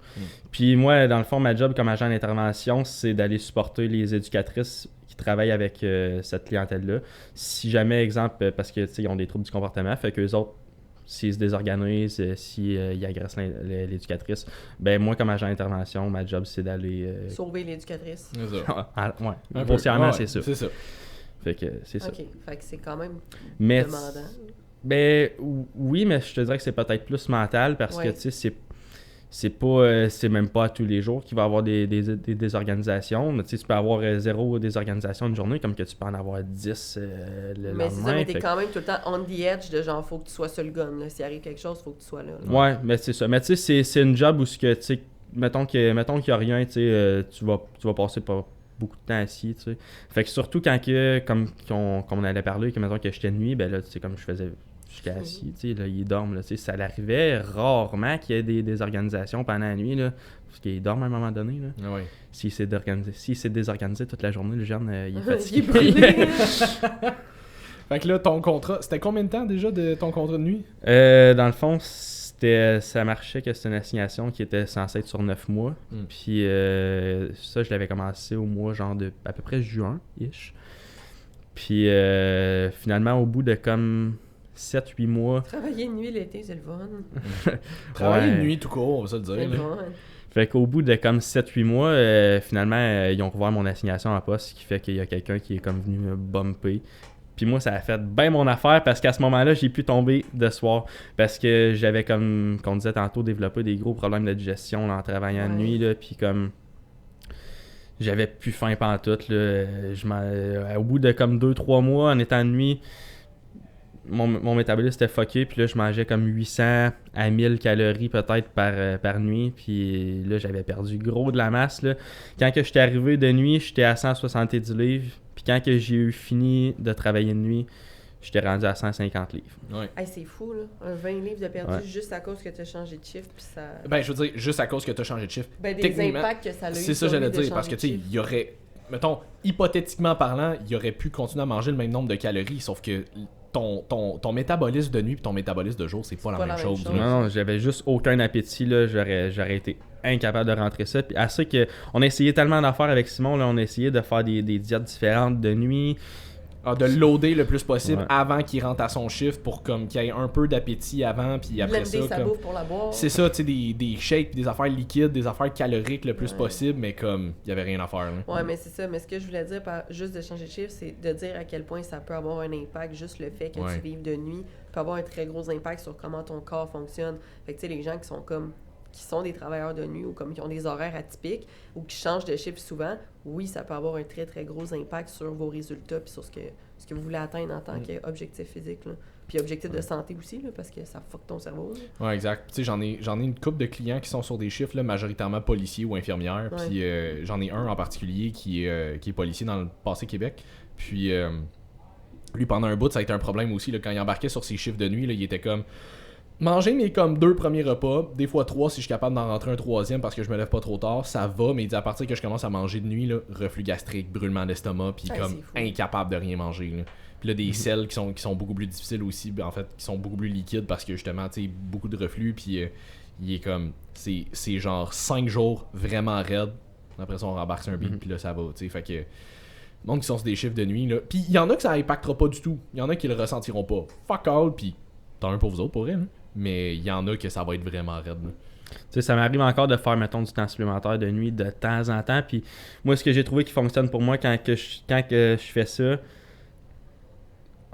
Puis moi, dans le fond, ma job comme agent d'intervention, c'est d'aller supporter les éducatrices qui travaillent avec cette clientèle-là. Si jamais, exemple, parce que ils ont des troubles du comportement, fait qu'eux autres, s'ils se désorganisent, s'ils agressent l'éducatrice, ben moi, comme agent d'intervention, ma job, c'est d'aller... Sauver l'éducatrice. C'est ça. ouais, Un peu. grossièrement, Ouais, c'est ça. C'est ça. Fait que c'est ça. OK. Fait que c'est quand même Mais demandant. ben oui, mais je te dirais que c'est peut-être plus mental parce Ouais. que tu sais c'est même pas à tous les jours qu'il va y avoir des désorganisations. Mais, tu sais, tu peux avoir 0 désorganisation une journée comme que tu peux en avoir 10 le Mais c'est ça, lendemain. mais t'es Fait que- quand même tout le temps on the edge de genre, faut que tu sois sur le gun. Là. S'il arrive quelque chose, faut que tu sois là. là. Ouais, mais c'est ça. Mais tu sais, c'est une job où ce que, tu sais, mettons qu'il y a rien, tu sais, tu vas passer pas beaucoup de temps assis, tu sais. Fait que surtout quand comme on allait parler, que mettons que j'étais de nuit, ben là, tu sais, comme j'étais assis, tu sais, là, ils dorment, là, tu sais, ça arrivait rarement qu'il y ait des organisations pendant la nuit, là, parce qu'ils dorment à un moment donné, là. Ah ouais. S'il s'est désorganisé toute la journée, le jeune, il est Il est fatigué. brûlé. Fait que là, ton contrat, c'était combien de temps déjà de ton contrat de nuit? Dans le fond, ça marchait que c'était une assignation qui était censée être sur 9 mois. Mm. Puis ça, je l'avais commencé au mois genre de à peu près juin-ish. Puis finalement, au bout de comme 7-8 mois, Travailler de nuit l'été, c'est le fun. Travailler Ouais. de nuit tout court, on va se le C'est dire. le là. fun. fait qu'au bout de comme 7-8 mois, finalement, ils ont rouvert mon assignation en poste, ce qui fait qu'il y a quelqu'un qui est comme venu me bumper. Puis moi, ça a fait bien mon affaire parce qu'à ce moment-là, j'ai pu tomber de soir. Parce que j'avais, comme qu'on disait tantôt, développé des gros problèmes de digestion là, en travaillant de Ouais. nuit. Là, puis comme j'avais plus faim pantoute. Là, au bout de comme 2-3 mois, en étant de nuit, mon métabolisme était fucké. Puis là, je mangeais comme 800 à 1000 calories peut-être par nuit. Puis là, j'avais perdu gros de la masse. Là. Quand que j'étais arrivé de nuit, j'étais à 170 livres. Puis quand que j'ai eu fini de travailler de nuit, j'étais rendu à 150 livres. Ouais. Hey, c'est fou, là. Un 20 livres de perdu Ouais. juste à cause que tu as changé de chiffre. Puis ça. Ben, je veux dire, juste à cause que t'as changé de chiffre. Ben, des techniquement, impacts que ça a eu. C'est ça, sur lui j'allais de dire, parce que, changer tu de sais, chiffre. il y aurait, mettons, hypothétiquement parlant, il aurait pu continuer à manger le même nombre de calories, sauf que ton métabolisme de nuit et ton métabolisme de jour, c'est pas la même chose. Non, j'avais juste aucun appétit, là, j'aurais été incapable de rentrer ça. Puis à ça on a essayé tellement d'affaires avec Simon, là, on a essayé de faire des diètes différentes de nuit. De loader le plus possible avant qu'il rentre à son shift pour comme qu'il y ait un peu d'appétit avant, puis après ça, sa bouffe pour la boire. C'est ça, tu sais, des shakes, des affaires liquides, des affaires caloriques le plus possible, mais comme il y avait rien à faire. Là. Ouais, mais c'est ça. Mais ce que je voulais dire par juste de changer de chiffre, c'est de dire à quel point ça peut avoir un impact. Juste le fait que tu vives de nuit peut avoir un très gros impact sur comment ton corps fonctionne. Fait que tu sais, les gens qui sont des travailleurs de nuit ou comme qui ont des horaires atypiques ou qui changent de chiffre souvent, oui, ça peut avoir un très, très gros impact sur vos résultats puis sur ce que vous voulez atteindre en tant qu'objectif physique. Là. Puis objectif de santé aussi, là, parce que ça fuck ton cerveau. Là. Ouais, exact. Tu sais, j'en ai une couple de clients qui sont sur des chiffres là, majoritairement policiers ou infirmières. Puis j'en ai un en particulier qui est policier dans le passé Québec. Puis lui, pendant un bout, ça a été un problème aussi. Là, quand il embarquait sur ses chiffres de nuit, là, il était comme... Manger mes comme 2 premiers repas, des fois 3 si je suis capable d'en rentrer un 3e parce que je me lève pas trop tard, ça va, mais il dit à partir que je commence à manger de nuit, là, reflux gastrique, brûlement d'estomac, puis comme incapable de rien manger. Là. Puis là, des selles qui sont beaucoup plus difficiles aussi, en fait, qui sont beaucoup plus liquides parce que justement, tu sais, beaucoup de reflux, puis il est comme, c'est genre 5 jours vraiment raide. Après ça, on rembarque sur un beat, puis là, ça va, tu sais, fait que... monde qui sont sur des chiffres de nuit, là. Puis il y en a que ça impactera pas du tout. Il y en a qui le ressentiront pas. Fuck all, puis t'as un pour vous autres, pour vrai, hein? Mais il y en a que ça va être vraiment raide. Tu sais, ça m'arrive encore de faire, mettons, du temps supplémentaire de nuit de temps en temps. Puis moi, ce que j'ai trouvé qui fonctionne pour moi quand je fais ça,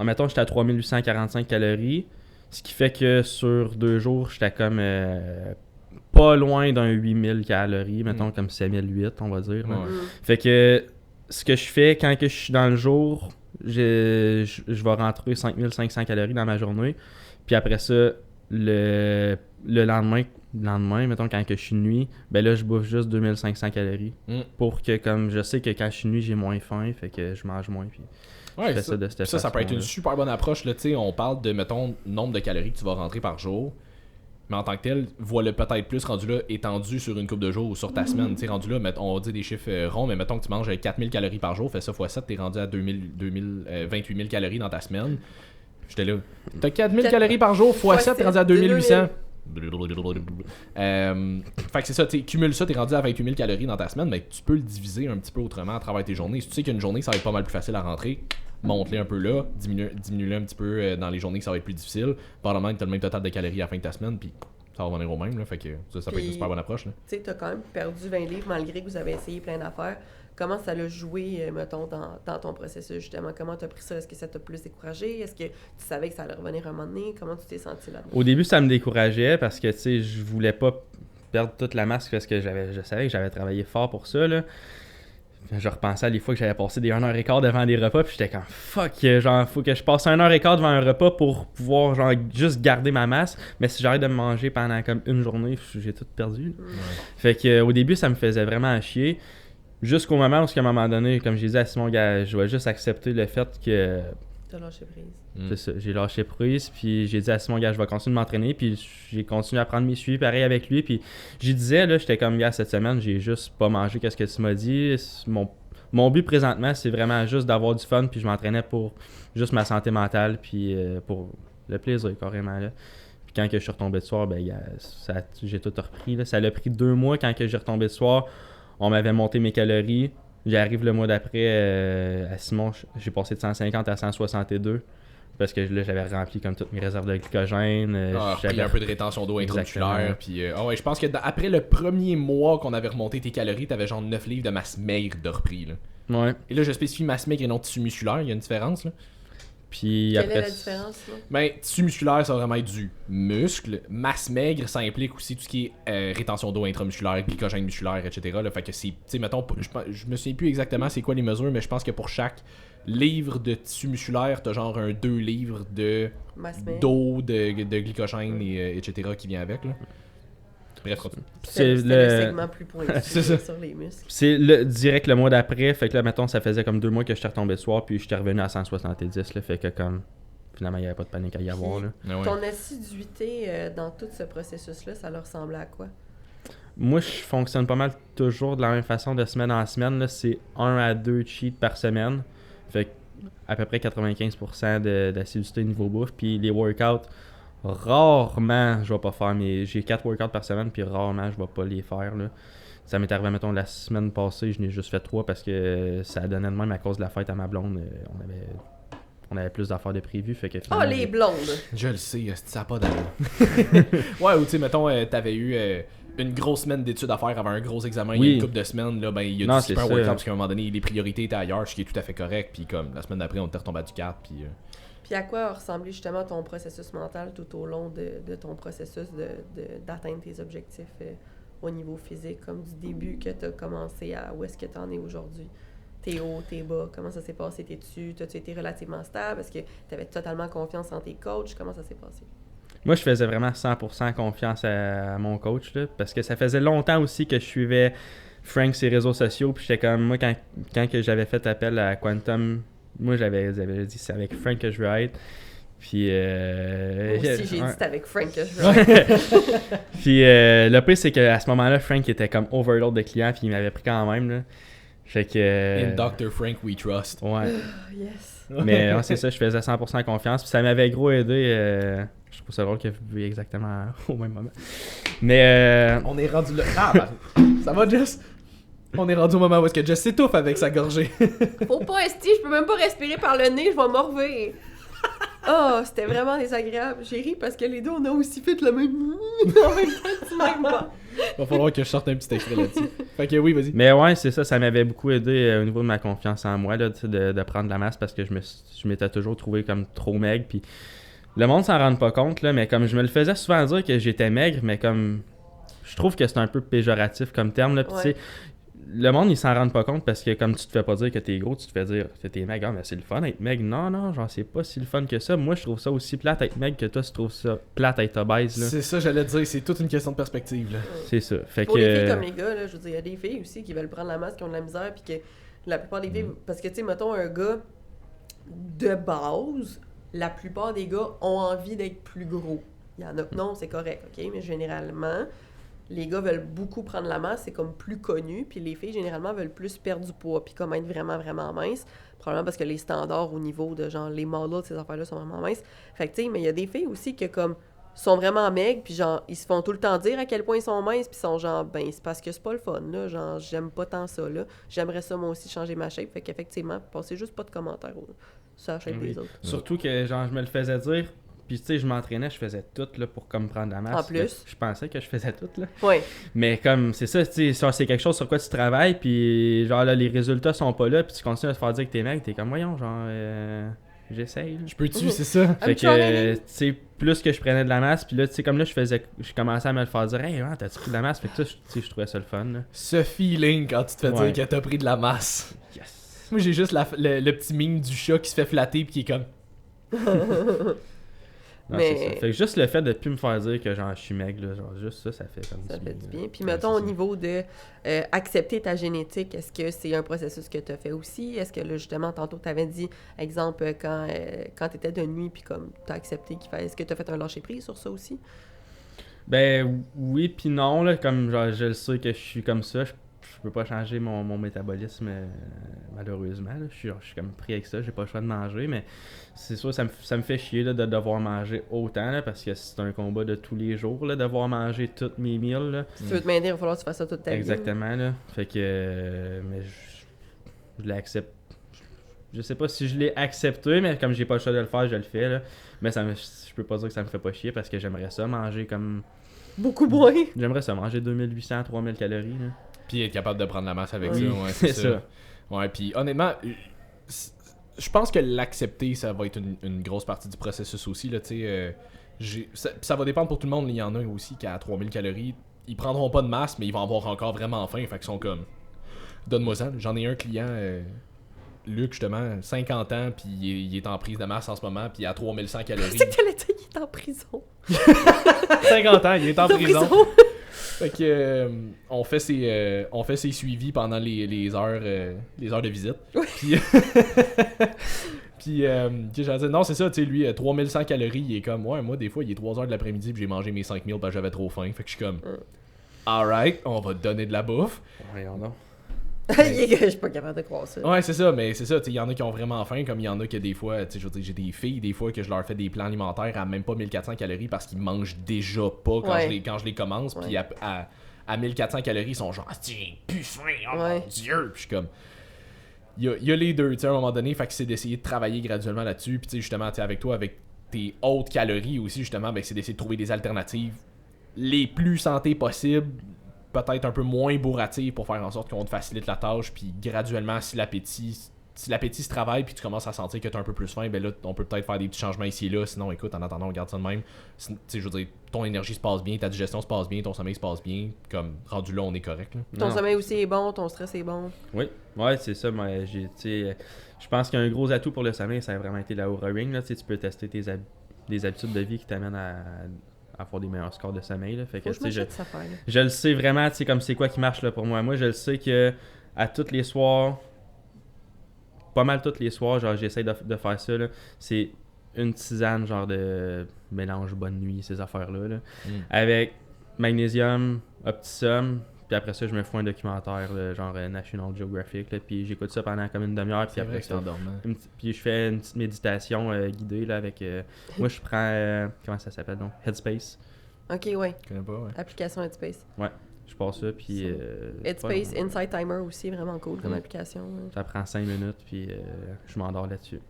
mettons, j'étais à 3845 calories. Ce qui fait que sur 2 jours, j'étais comme pas loin d'un 8000 calories, mettons comme 7008, on va dire. Fait que ce que je fais quand que je suis dans le jour, je vais rentrer 5500 calories dans ma journée. Puis après ça, le lendemain, mettons, quand que je suis de nuit, ben là, je bouffe juste 2500 calories. Pour que, comme je sais que quand je suis de nuit, j'ai moins faim, fait que je mange moins. Puis je fais ça de cette façon. Ça peut être une super bonne approche. Là, on parle de, mettons, nombre de calories que tu vas rentrer par jour. Mais en tant que tel, vois-le peut-être plus rendu là, étendu sur une couple de jours ou sur ta semaine. Tu sais, rendu là, on va dire des chiffres ronds, mais mettons que tu manges 4000 calories par jour, fais ça x 7, t'es rendu à 28 000 calories dans ta semaine. J'étais là. T'as 4000 calories par jour, x 7, t'es rendu à 2800. Fait que c'est ça, tu cumules ça, t'es rendu à 28 000 calories dans ta semaine, mais tu peux le diviser un petit peu autrement à travers tes journées. Si tu sais qu'une journée, ça va être pas mal plus facile à rentrer, monte-les un peu là, diminue-les un petit peu dans les journées que ça va être plus difficile. Probablement que t'as le même total de calories à la fin de ta semaine, puis ça va revenir au même, là, fait que ça peut être une super bonne approche. Tu sais, t'as quand même perdu 20 livres malgré que vous avez essayé plein d'affaires. Comment ça l'a joué, mettons, dans ton processus, justement? Comment t'as pris ça? Est-ce que ça t'a plus découragé? Est-ce que tu savais que ça allait revenir un moment donné? Comment tu t'es senti là-dedans? Au début, ça me décourageait parce que, tu sais, je voulais pas perdre toute la masse parce que je savais que j'avais travaillé fort pour ça, là. Je repensais à des fois que j'avais passé des 1h15 devant des repas, puis j'étais comme fuck, genre, faut que je passe 1h15 devant un repas pour pouvoir, genre, juste garder ma masse. Mais si j'arrête de me manger pendant comme une journée, j'ai tout perdu. Fait que au début, ça me faisait vraiment chier. Jusqu'au moment où, à un moment donné, comme j'ai dit à Simon, gars, je vais juste accepter le fait que... T'as lâché prise. C'est ça, j'ai lâché prise, puis j'ai dit à Simon, gars, je vais continuer de m'entraîner, puis j'ai continué à prendre mes suivis pareil avec lui, puis j'y disais, là, j'étais comme, gars, cette semaine, j'ai juste pas mangé qu'est-ce que tu m'as dit. Mon but présentement, c'est vraiment juste d'avoir du fun, puis je m'entraînais pour juste ma santé mentale, puis pour le plaisir, carrément, là. Puis quand que je suis retombé de soir, ben, gars, j'ai tout repris, là. Ça l'a pris 2 mois quand que j'ai retombé de soir. On m'avait monté mes calories. J'arrive le mois d'après à Simon, j'ai passé de 150 à 162 parce que là, j'avais rempli comme toutes mes réserves de glycogène. J'avais un peu de rétention d'eau intramusculaire. Puis, je pense que après le premier mois qu'on avait remonté tes calories, t'avais genre 9 livres de masse maigre de repris. Là. Ouais. Et là, je spécifie masse maigre et non tissu musculaire. Il y a une différence. Là. Puis quelle est la différence, là? Ben, tissu musculaire, ça va vraiment être du muscle. Masse maigre, ça implique aussi tout ce qui est rétention d'eau intramusculaire, glycogène musculaire, etc. Là, fait que c'est, tu sais, mettons, je me souviens plus exactement c'est quoi les mesures, mais je pense que pour chaque livre de tissu musculaire, t'as genre un 2 livres d'eau, de glycogène, etc. qui vient avec, là. Bref, c'est le segment plus pointu sur les muscles. C'est direct le mois d'après, fait que là, mettons, ça faisait comme 2 mois que j'étais retombé le soir, puis j'étais revenu à 170, là, fait que comme, finalement, il n'y avait pas de panique à y avoir, là. Ton assiduité dans tout ce processus-là, ça leur ressemblait à quoi? Moi, je fonctionne pas mal toujours de la même façon de semaine en semaine, là, c'est 1 à 2 cheats par semaine, fait que à peu près 95% d'assiduité niveau bouffe. Puis les workouts, rarement je vais pas faire j'ai 4 workouts par semaine, puis rarement je vais pas les faire. Là. Ça m'est arrivé, mettons, la semaine passée, je n'ai juste fait 3 parce que ça donnait de même à cause de la fête à ma blonde. On avait plus d'affaires de prévues, fait que Oh, les blondes! Je le sais, ça n'a pas d'allure. Ouais, ou tu sais, mettons, t'avais eu une grosse semaine d'études à faire avant un gros examen, il y a une couple de semaines, là, ben, il y a Non, du super c'est workout ça. parce qu'à un moment donné, les priorités étaient ailleurs, ce qui est tout à fait correct, puis comme la semaine d'après, on était retombé à du 4, puis... Puis à quoi a ressemblé justement ton processus mental tout au long de ton processus d'atteindre tes objectifs au niveau physique, comme du début que tu as commencé à où est-ce que tu en es aujourd'hui? T'es haut, t'es bas, comment ça s'est passé? T'as-tu été relativement stable? Est-ce que tu avais totalement confiance en tes coachs? Comment ça s'est passé? Moi, je faisais vraiment 100% confiance à mon coach, là, parce que ça faisait longtemps aussi que je suivais Frank ses réseaux sociaux, puis j'étais comme, moi, quand que j'avais fait appel à Quantum, moi, j'avais dit, c'est avec Frank que je veux être. Puis, Moi aussi, j'ai dit c'était avec Frank que je veux. Puis, le pire, c'est qu'à ce moment-là, Frank était comme overload de clients, puis il m'avait pris quand même, là. Fait que... In Dr. Frank, we trust. Ouais. Yes. Mais ouais, c'est ça, je faisais 100% confiance. Puis ça m'avait gros aidé. Je trouve ça drôle que vous viviez exactement au même moment. Mais... On est rendu là. Ah, ben, ça va, Jess? On est rendu au moment où est-ce que Jess s'étouffe avec sa gorgée. Faut pas rester, je peux même pas respirer par le nez, je vais morver. Oh, c'était vraiment désagréable. J'ai ri parce que les deux, on a aussi fait le même... en même temps, du même pas. Va falloir que je sorte un petit extrait là-dessus. Fait que oui, vas-y. Mais ouais, c'est ça, ça m'avait beaucoup aidé au niveau de ma confiance en moi, là, de prendre de la masse parce que je m'étais toujours trouvé comme trop maigre. Puis le monde s'en rend pas compte, là, mais comme je me le faisais souvent dire que j'étais maigre, mais comme je trouve que c'est un peu péjoratif comme terme. Là, puis tu sais, le monde, ils s'en rendent pas compte parce que comme tu te fais pas dire que t'es gros, tu te fais dire que t'es maigre. Ah, mais c'est le fun être maigre. Non, genre, c'est pas si le fun que ça. Moi, je trouve ça aussi plate être maigre que toi, tu trouves ça plate être obèse. Là. C'est ça, j'allais te dire, c'est toute une question de perspective. Là. C'est ça. Fait Pour que... les filles comme les gars, là, je veux dire, il y a des filles aussi qui veulent prendre la masse, qui ont de la misère, puis que la plupart des filles... Parce que, tu sais, mettons, un gars de base, la plupart des gars ont envie d'être plus gros. Il y en a que non, c'est correct, OK? Mais généralement... Les gars veulent beaucoup prendre la masse, c'est comme plus connu, puis les filles, généralement, veulent plus perdre du poids, puis comme être vraiment, vraiment mince. Probablement parce que les standards au niveau de, genre, les models, ces affaires-là sont vraiment minces. Fait que, tu sais, mais il y a des filles aussi que, comme, sont vraiment maigres, puis genre, ils se font tout le temps dire à quel point ils sont minces, puis sont genre, ben, c'est parce que c'est pas le fun, là. Genre, j'aime pas tant ça, là. J'aimerais ça, moi aussi, changer ma shape. Fait qu'effectivement, passez juste pas de commentaires sur la shape des autres. Surtout que, genre, je me le faisais dire... Puis, tu sais, je m'entraînais, je faisais tout là, pour comme prendre la masse. En plus. Je pensais que je faisais tout, là. Ouais. Mais comme, c'est ça, tu sais, c'est quelque chose sur quoi tu travailles, puis genre, là, les résultats sont pas là, puis tu continues à te faire dire que t'es mec, t'es comme, voyons, genre, j'essaye, là. Je peux-tu, c'est ça? Fait que, tu sais, plus que je prenais de la masse, puis là, tu sais, comme là, je commençais à me le faire dire, hey, t'as-tu pris de la masse? Fait que ça, tu sais, je trouvais ça le fun, là. Ce feeling quand tu te fais Ouais. dire que t'as pris de la masse. Yes! Moi, j'ai juste le petit mime du chat qui se fait flatter pis qui est comme... Non, Mais- c'est ça. Fait que juste le fait de plus me faire dire que genre je suis maigre, là, genre juste ça fait comme Ça fait du bien. Puis Ouais, mettons, c'est au ça. niveau de accepter ta génétique, est-ce que c'est un processus que tu as fait aussi? Est-ce que là, justement, tantôt, tu avais dit, exemple, quand tu étais de nuit, puis comme tu as accepté qu'il fallait... Est-ce que tu as fait un lâcher-prise sur ça aussi? Ben oui puis non, là, comme genre je le sais que je suis comme ça, je peux pas changer mon métabolisme malheureusement. Là. Je suis comme pris avec ça, j'ai pas le choix de manger, mais c'est sûr ça me fait chier là, de devoir manger autant là, parce que c'est un combat de tous les jours, là, devoir manger toutes mes meals. Là. Si tu veux te maintenir, il va falloir que tu fasses ça toute ta vie. Exactement, là. Fait que mais je l'accepte. Je sais pas si je l'ai accepté, mais comme j'ai pas le choix de le faire, je le fais. Là. Mais je peux pas dire que ça me fait pas chier parce que j'aimerais ça manger comme. Beaucoup moins. J'aimerais ça manger 2800, 3000 calories. Là. Puis être capable de prendre la masse avec Oui, ça, ouais, c'est c'est ça. ça. Ouais, puis honnêtement, je pense que l'accepter, ça va être une grosse partie du processus aussi, là, tu sais. Ça va dépendre pour tout le monde. Il y en a aussi qui, à 3000 calories, ils prendront pas de masse, mais ils vont avoir encore vraiment faim. Fait qu'ils sont comme, donne-moi ça. J'en ai un client, Luc, justement, 50 ans, puis il est en prise de masse en ce moment, puis à 3100 calories. C'est que t'allais dire qu'il est en prison. 50 ans, il est en Il est prison. Fait que on fait ses suivis pendant les heures de visite. Oui. Puis puis j'allais dire non, c'est ça, tu sais, lui 3100 calories, il est comme ouais, moi des fois il est 3h de l'après-midi puis j'ai mangé mes 5000 parce que j'avais trop faim. Fait que je suis comme alright, on va te donner de la bouffe. Voyons donc. Je suis pas capable de croire ça. Ouais, c'est ça, mais c'est ça, il y en a qui ont vraiment faim, comme il y en a que des fois, tu sais, je veux dire, j'ai des filles, des fois, que je leur fais des plans alimentaires à même pas 1400 calories parce qu'ils mangent déjà pas quand je les commence, puis à 1400 calories, ils sont genre, j'ai plus faim, oh mon Dieu! Puis je suis comme, il y a les deux, tu sais, à un moment donné, fait que c'est d'essayer de travailler graduellement là-dessus, puis tu sais, justement, tu sais, avec toi, avec tes hautes calories aussi, justement, ben, c'est d'essayer de trouver des alternatives les plus santé possibles, peut-être un peu moins bourratives pour faire en sorte qu'on te facilite la tâche, puis graduellement, si l'appétit se travaille, puis tu commences à sentir que tu as un peu plus faim, ben là, on peut peut-être faire des petits changements ici et là, sinon, écoute, en attendant, on garde ça de même. Tu sais, je veux dire, ton énergie se passe bien, ta digestion se passe bien, ton sommeil se passe bien, comme, rendu là, on est correct, là. Ton sommeil aussi est bon, ton stress est bon. Oui, ouais, c'est ça, moi, tu sais, je pense qu'un gros atout pour le sommeil, ça a vraiment été la Oura Ring, là, tu sais, tu peux tester des habitudes de vie qui t'amènent à faire des meilleurs scores de sommeil. Là. Fait que, je le sais vraiment, tu sais, comme c'est quoi qui marche là, pour moi. Moi, je le sais que à tous les soirs, pas mal tous les soirs, genre j'essaie de faire ça. Là. C'est une tisane, genre de mélange bonne nuit, ces affaires-là. Là. Avec magnésium, Optisum, puis après ça, je me fous un documentaire, là, genre National Geographic, là, puis j'écoute ça pendant comme une demi-heure, puis après ça, puis je fais une petite méditation guidée, là, avec... moi, je prends... comment ça s'appelle, donc? Headspace. Ok, ouais. Je connais pas, ouais. Application Headspace. Ouais, je passe ça, puis... Headspace, Insight Timer aussi, vraiment cool comme application. Ouais. Ça prend 5 minutes, puis je m'endors là-dessus.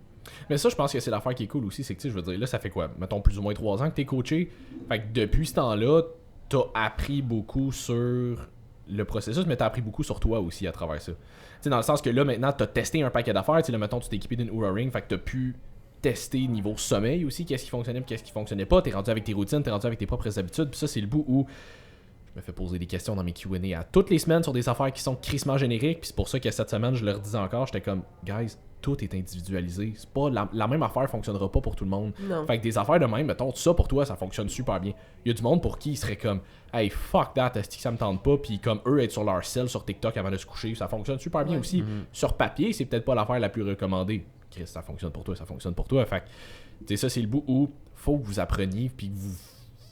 Mais ça, je pense que c'est l'affaire qui est cool aussi, c'est que, tu sais, je veux dire, là, ça fait quoi? Mettons, plus ou moins 3 ans que t'es coaché. Fait que depuis ce temps-là, t'as appris beaucoup sur le processus, mais t'as appris beaucoup sur toi aussi à travers ça. Tu sais, dans le sens que là, maintenant, t'as testé un paquet d'affaires. Tu sais, là, mettons, tu t'es équipé d'une Oura Ring, fait que t'as pu tester niveau sommeil aussi, qu'est-ce qui fonctionnait et qu'est-ce qui fonctionnait pas. T'es rendu avec tes routines, t'es rendu avec tes propres habitudes. Puis ça, c'est le bout où je me fais poser des questions dans mes Q&A à toutes les semaines sur des affaires qui sont crissement génériques. Puis c'est pour ça que cette semaine, je leur disais encore, j'étais comme, guys, tout est individualisé. C'est pas la même affaire fonctionnera pas pour tout le monde. Non. Fait que des affaires de même, mettons, ça pour toi, ça fonctionne super bien. Il y a du monde pour qui il serait comme, hey, fuck that, est-ce que ça me tente pas, puis comme eux être sur leur selle sur TikTok avant de se coucher, ça fonctionne super bien aussi. Sur papier, c'est peut-être pas l'affaire la plus recommandée. Chris, ça fonctionne pour toi, ça fonctionne pour toi. Fait que, tu sais, ça, c'est le bout où faut que vous appreniez, puis que vous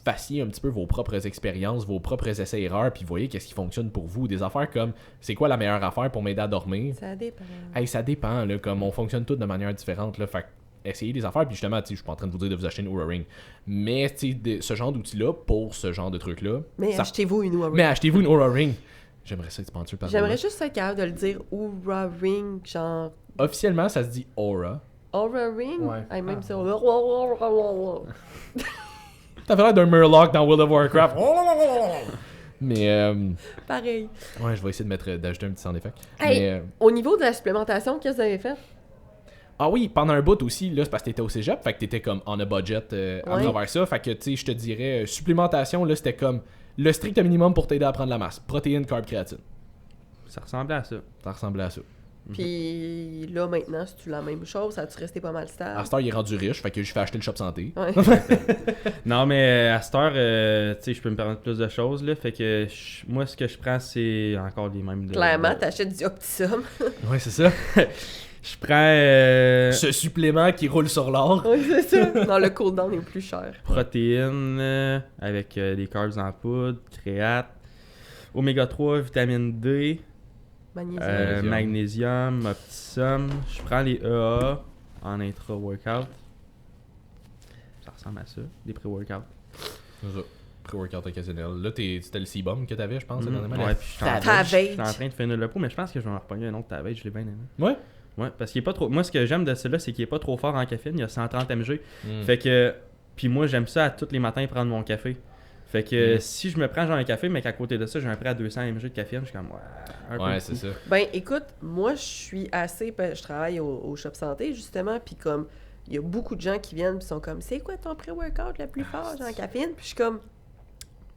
fassiez un petit peu vos propres expériences, vos propres essais-erreurs, puis voyez qu'est-ce qui fonctionne pour vous. Des affaires comme, c'est quoi la meilleure affaire pour m'aider à dormir? Ça dépend. Hey, ça dépend, là, comme on fonctionne tous de manière différente, là, fait que essayez des affaires, puis justement, tu sais, je suis pas en train de vous dire de vous acheter une Oura Ring, mais tu sais, ce genre d'outils-là, pour ce genre de trucs-là... Mais achetez-vous une Oura Ring. Mais achetez-vous une Aura Ring. J'aimerais ça être sponsor par J'aimerais juste être capable de le dire Oura Ring, genre... Officiellement, ça se dit Aura. Aura Ring? Ouais. Hey, même si on... T'as fait l'air d'un Murloc dans World of Warcraft. Mais Pareil. ouais, je vais essayer d'ajouter un petit sound effect. Hey, Mais, au niveau de la supplémentation, qu'est-ce que vous avez fait? ah oui, pendant un bout aussi, là, c'est parce que t'étais au cégep, fait que t'étais comme on a budget à travers ça. Fait que, tu sais, je te dirais, supplémentation, là, c'était comme le strict minimum pour t'aider à prendre la masse. Protéines, carbs, créatine. Ça ressemblait à ça. Ça ressemblait à ça. Puis là, maintenant, si tu la même chose, ça a-tu resté pas mal stable? À cette heure, il est rendu riche, fait que je fais acheter le shop santé. Ouais. Non, mais à cette heure, tu sais, je peux me permettre plus de choses, là. Fait que moi, ce que je prends, c'est encore les mêmes... Clairement, t'achètes du Optisum. Ouais, c'est ça. Je prends... Ce supplément qui roule sur l'or. Oui, c'est ça. Non, le cooldown est plus cher. protéines avec des carbs en poudre, créate, oméga 3, vitamine D, magnésium, Optisum. Je prends les EA en intra-workout. Ça ressemble à ça, des pré-workouts. C'est ça. Pré-workout occasionnel. Là, c'était le C-bomb que t'avais, je pense. Ouais, puis je suis en train de finir le pot, mais je pense que je vais en repogner un autre Tavage, je l'ai bien aimé. Ouais. Ouais, parce qu'il est pas trop. Moi, ce que j'aime de celui-là, c'est qu'il est pas trop fort en caféine. Il y a 130 mg. Fait que. Puis moi, j'aime ça à tous les matins prendre mon café. Fait que si je me prends genre un café, mais qu'à côté de ça, j'ai un prêt à 200 mg de caféine, je suis comme. Ouais, c'est ça. Ben, écoute, moi, je suis assez. Je travaille au Shop Santé, justement, puis comme. Il y a beaucoup de gens qui viennent puis sont comme, c'est quoi ton pré-workout le plus fort, genre caféine? Puis je suis comme.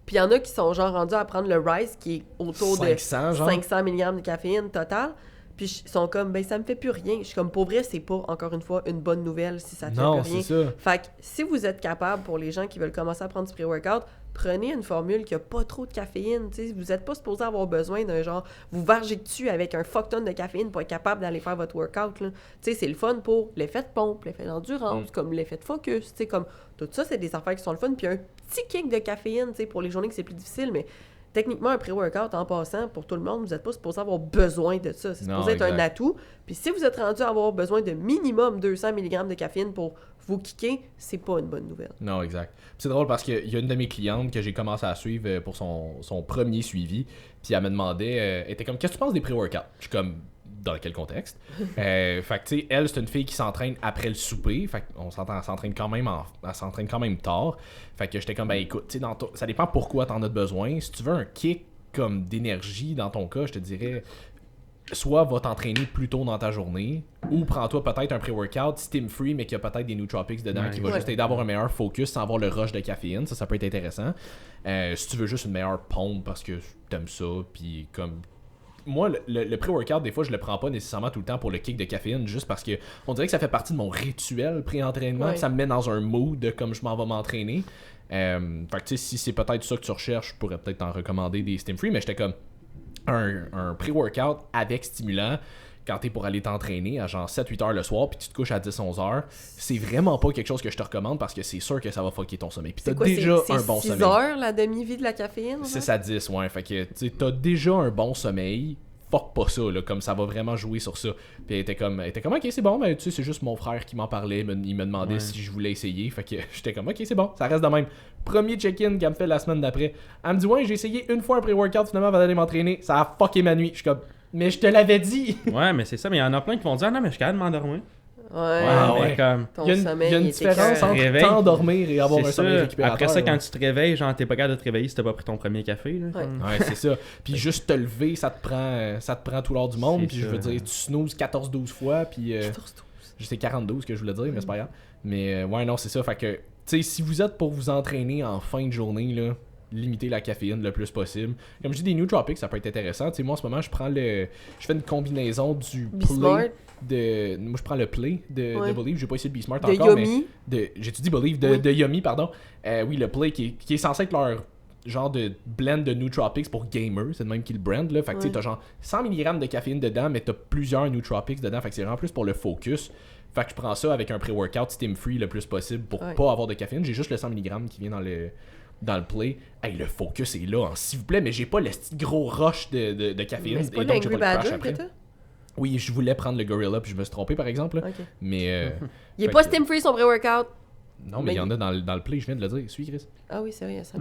Puis il y en a qui sont genre rendus à prendre le Rise qui est autour 500, de genre? 500 mg de caféine total. Puis ils sont comme, ben ça me fait plus rien. Je suis comme, pour vrai, c'est pas, encore une fois, une bonne nouvelle si ça te fait plus rien. Non, c'est ça. Fait que si vous êtes capable, pour les gens qui veulent commencer à prendre du pré-workout, prenez une formule qui a pas trop de caféine. T'sais, vous êtes pas supposé avoir besoin d'un genre, vous vargez dessus avec un fuck ton de caféine pour être capable d'aller faire votre workout. Là. C'est le fun pour l'effet de pompe, l'effet d'endurance, comme l'effet de focus. Comme, tout ça, c'est des affaires qui sont le fun. Puis un petit kick de caféine pour les journées que c'est plus difficile, mais techniquement, un pré-workout, en passant, pour tout le monde, vous n'êtes pas supposé avoir besoin de ça. C'est supposé être un atout. Puis si vous êtes rendu à avoir besoin de minimum 200 mg de caféine pour vous kicker, c'est pas une bonne nouvelle. Non, exact. Puis c'est drôle parce qu'il y a une de mes clientes que j'ai commencé à suivre pour son premier suivi. Puis elle me demandait, elle était comme, qu'est-ce que tu penses des pré-workouts? Je suis comme, dans quel contexte? Fait que tu sais, elle, c'est une fille qui s'entraîne après le souper. Fait qu'on s'entend, elle s'entraîne quand même tard. Fait que j'étais comme, ben écoute, tu sais, ça dépend pourquoi t'en as besoin. Si tu veux un kick comme d'énergie dans ton cas, je te dirais, soit va t'entraîner plus tôt dans ta journée, ou prends-toi peut-être un pré-workout steam-free, mais qui a peut-être des nootropics dedans, qui va juste t'aider à avoir un meilleur focus sans avoir le rush de caféine. Ça peut être intéressant. Si tu veux juste une meilleure pompe parce que t'aimes ça, puis comme... Moi, le pré-workout, des fois, je le prends pas nécessairement tout le temps pour le kick de caféine, juste parce que on dirait que ça fait partie de mon rituel pré-entraînement, puis ça me met dans un mood de comme je m'en vais m'entraîner. Fait que tu sais, si c'est peut-être ça que tu recherches, je pourrais peut-être t'en recommander des steam-free, mais j'étais comme un pré-workout avec stimulant quand t'es pour aller t'entraîner à genre 7-8 heures le soir puis tu te couches à 10-11 heures, c'est vraiment pas quelque chose que je te recommande parce que c'est sûr que ça va fucker ton sommeil. Puis t'as déjà un bon sommeil. C'est 6 heures la demi-vie de la caféine? 6 à 10, ouais. Fait que t'as déjà un bon sommeil. Fuck pas ça, là, comme ça va vraiment jouer sur ça. Puis elle était comme ok, c'est bon, mais tu sais, c'est juste mon frère qui m'en parlait, il me demandait si je voulais essayer. Fait que j'étais comme, ok, c'est bon, ça reste de même. Premier check-in qu'elle me fait la semaine d'après. Elle me dit, ouais, j'ai essayé une fois un pré-workout, finalement, avant d'aller m'entraîner. Ça a fucké ma nuit. Je suis comme, mais je te l'avais dit. Ouais, mais c'est ça, mais il y en a plein qui vont dire, ah non, mais je suis capable de m'endormir. Ouais. Comme... Il y a une différence entre t'endormir et avoir un sommeil récupérateur. Après ça, quand tu te réveilles, genre t'es pas capable de te réveiller si t'as pas pris ton premier café. Là, ouais, c'est ça. Puis juste te lever, ça te prend tout l'heure du monde. Puis je veux dire, tu snoozes 14-12 fois. Puis c'est 42 que je voulais dire, mais c'est pas grave. Mais ouais, non, c'est ça. Fait que, tu sais, si vous êtes pour vous entraîner en fin de journée, là, limitez la caféine le plus possible. Comme je dis, des nootropics, ça peut être intéressant. Tu sais, moi en ce moment, je fais une combinaison du Play moi je prends le Play de Believe. J'ai pas essayé le Be Smart encore, Yomi. mais j'ai-tu dit Believe de Yomi, pardon. Oui, le Play qui est censé être leur genre de blend de nootropics pour gamers, c'est le même qui le brand là. Fait que tu sais, t'as genre 100 mg de caféine dedans, mais t'as plusieurs nootropics dedans. Fait que c'est vraiment plus pour le focus. Fait que je prends ça avec un pré-workout steam free le plus possible pour pas avoir de caféine. J'ai juste le 100 mg qui vient dans le play. Hey, le focus est là, hein, s'il vous plaît, mais j'ai pas le petit gros rush de caféine. Mais c'est pas l'Angry Badger que t'as? Oui, je voulais prendre le Gorilla puis je me suis trompé par exemple. Okay. Mais il est pas steam free son pré-workout. Non, mais il y en a dans le play, je viens de le dire. Suis Chris. Ah oui, c'est vrai, ça.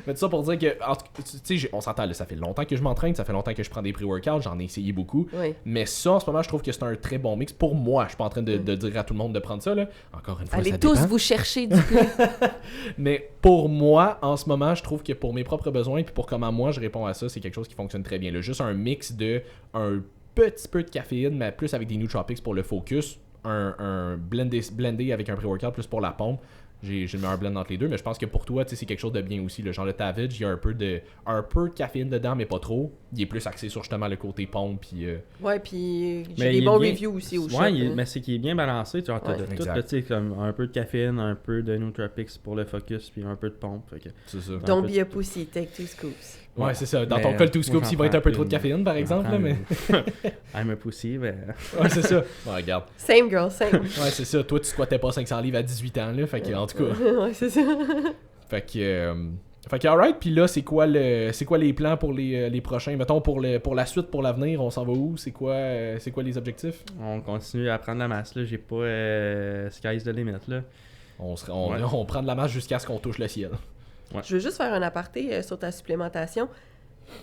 Mais tout ça pour dire que, tu sais, on s'entend, là, ça fait longtemps que je m'entraîne, ça fait longtemps que je prends des pré-workouts, j'en ai essayé beaucoup. Oui. Mais ça, en ce moment, je trouve que c'est un très bon mix. Pour moi, je suis pas en train de dire à tout le monde de prendre ça, là. Encore une fois, allez ça tous dépend. vous chercher du play. Mais pour moi, en ce moment, je trouve que pour mes propres besoins puis pour comment moi je réponds à ça, c'est quelque chose qui fonctionne très bien. Là. Juste un mix de un petit peu de caféine, mais plus avec des nootropics pour le focus. Un blendé avec un pré-workout plus pour la pompe. J'ai le meilleur blend entre les deux, mais je pense que pour toi, c'est quelque chose de bien aussi. Le genre le Tavidge, il y a un peu de caféine dedans, mais pas trop. Il est plus axé sur justement le côté pompe. Puis, ouais, puis j'ai des bons reviews aussi au shop. Ouais, mais c'est qu'il est bien balancé. Tu as de tout, tu sais, comme un peu de caféine, un peu de nootropics pour le focus, puis un peu de pompe. Fait que, c'est ça. Don't be a pussy, take 2 scoops. Ouais, c'est ça. Dans ton cas, le 2 scoops, il va être un peu trop de caféine, par exemple. Là, mais... I'm a pussy, mais... Ouais, c'est ça. Ouais, regarde. Same girl, same. Ouais, c'est ça. Toi, tu squattais pas 500 livres à 18 ans, là. Fait que, en tout cas... Ouais, c'est ça. Fait que alright, puis là, c'est quoi les plans pour les prochains? Mettons, pour la suite, pour l'avenir, on s'en va où? C'est quoi les objectifs? On continue à prendre la masse, là. J'ai pas sky's the limit, là. On prend de la masse jusqu'à ce qu'on touche le ciel. Ouais. Je veux juste faire un aparté sur ta supplémentation.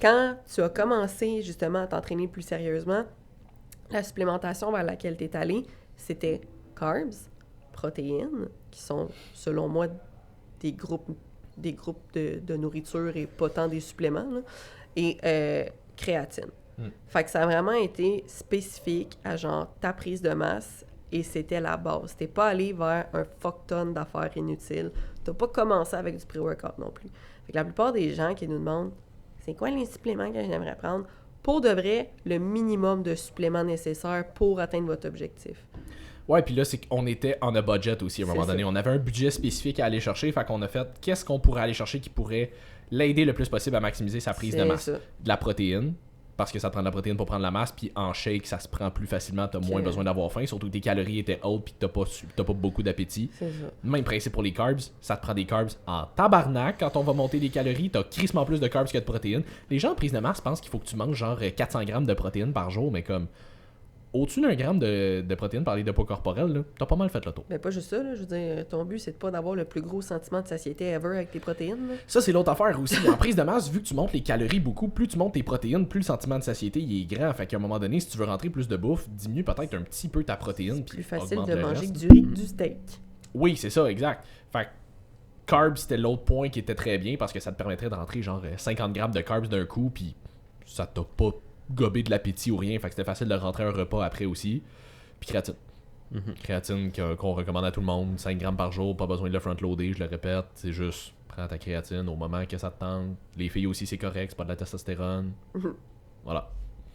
Quand tu as commencé justement à t'entraîner plus sérieusement, la supplémentation vers laquelle tu es allé, c'était carbs, protéines, qui sont selon moi des groupes de nourriture et pas tant des suppléments, là, et créatine. Fait que ça a vraiment été spécifique à genre ta prise de masse. Et c'était la base. T'es pas allé vers un fuck-ton d'affaires inutiles. T'as pas commencé avec du pré-workout non plus. Fait que la plupart des gens qui nous demandent c'est quoi les suppléments que j'aimerais prendre, pour de vrai, le minimum de suppléments nécessaires pour atteindre votre objectif. Ouais, puis là, c'est qu'on était en a budget aussi à un moment donné. On avait un budget spécifique à aller chercher. Fait qu'on a fait qu'est-ce qu'on pourrait aller chercher qui pourrait l'aider le plus possible à maximiser sa prise de masse. De la protéine, parce que ça te prend de la protéine pour prendre la masse, puis en shake, ça se prend plus facilement, t'as moins besoin d'avoir faim, surtout que tes calories étaient hautes puis que t'as pas beaucoup d'appétit. C'est ça. Même principe pour les carbs, ça te prend des carbs en tabarnak quand on va monter les calories, t'as crissement plus de carbs que de protéines. Les gens en prise de masse pensent qu'il faut que tu manges genre 400 grammes de protéines par jour, mais comme au-dessus d'un gramme de protéines par les de poids corporel, là, t'as pas mal fait le tour. Mais pas juste ça, là. Je veux dire, ton but, c'est de pas d'avoir le plus gros sentiment de satiété ever avec tes protéines, là. Ça, c'est l'autre affaire aussi. En prise de masse, vu que tu montes les calories beaucoup, plus tu montes tes protéines, plus le sentiment de satiété il est grand. Fait qu'à un moment donné, si tu veux rentrer plus de bouffe, diminue peut-être un petit peu ta protéine. C'est Puis plus facile augmente de le manger reste. que du riz que du steak. Oui, c'est ça, exact. Fait que carbs, c'était l'autre point qui était très bien parce que ça te permettrait de rentrer genre 50 grammes de carbs d'un coup, puis ça t'a pas gobé de l'appétit ou rien. Fait que c'était facile de rentrer un repas après aussi. Puis créatine. Créatine qu'on recommande à tout le monde, 5 grammes par jour, pas besoin de le front-loader, je le répète, c'est juste prends ta créatine au moment que ça te tente. Les filles aussi, c'est correct, c'est pas de la testostérone. Voilà.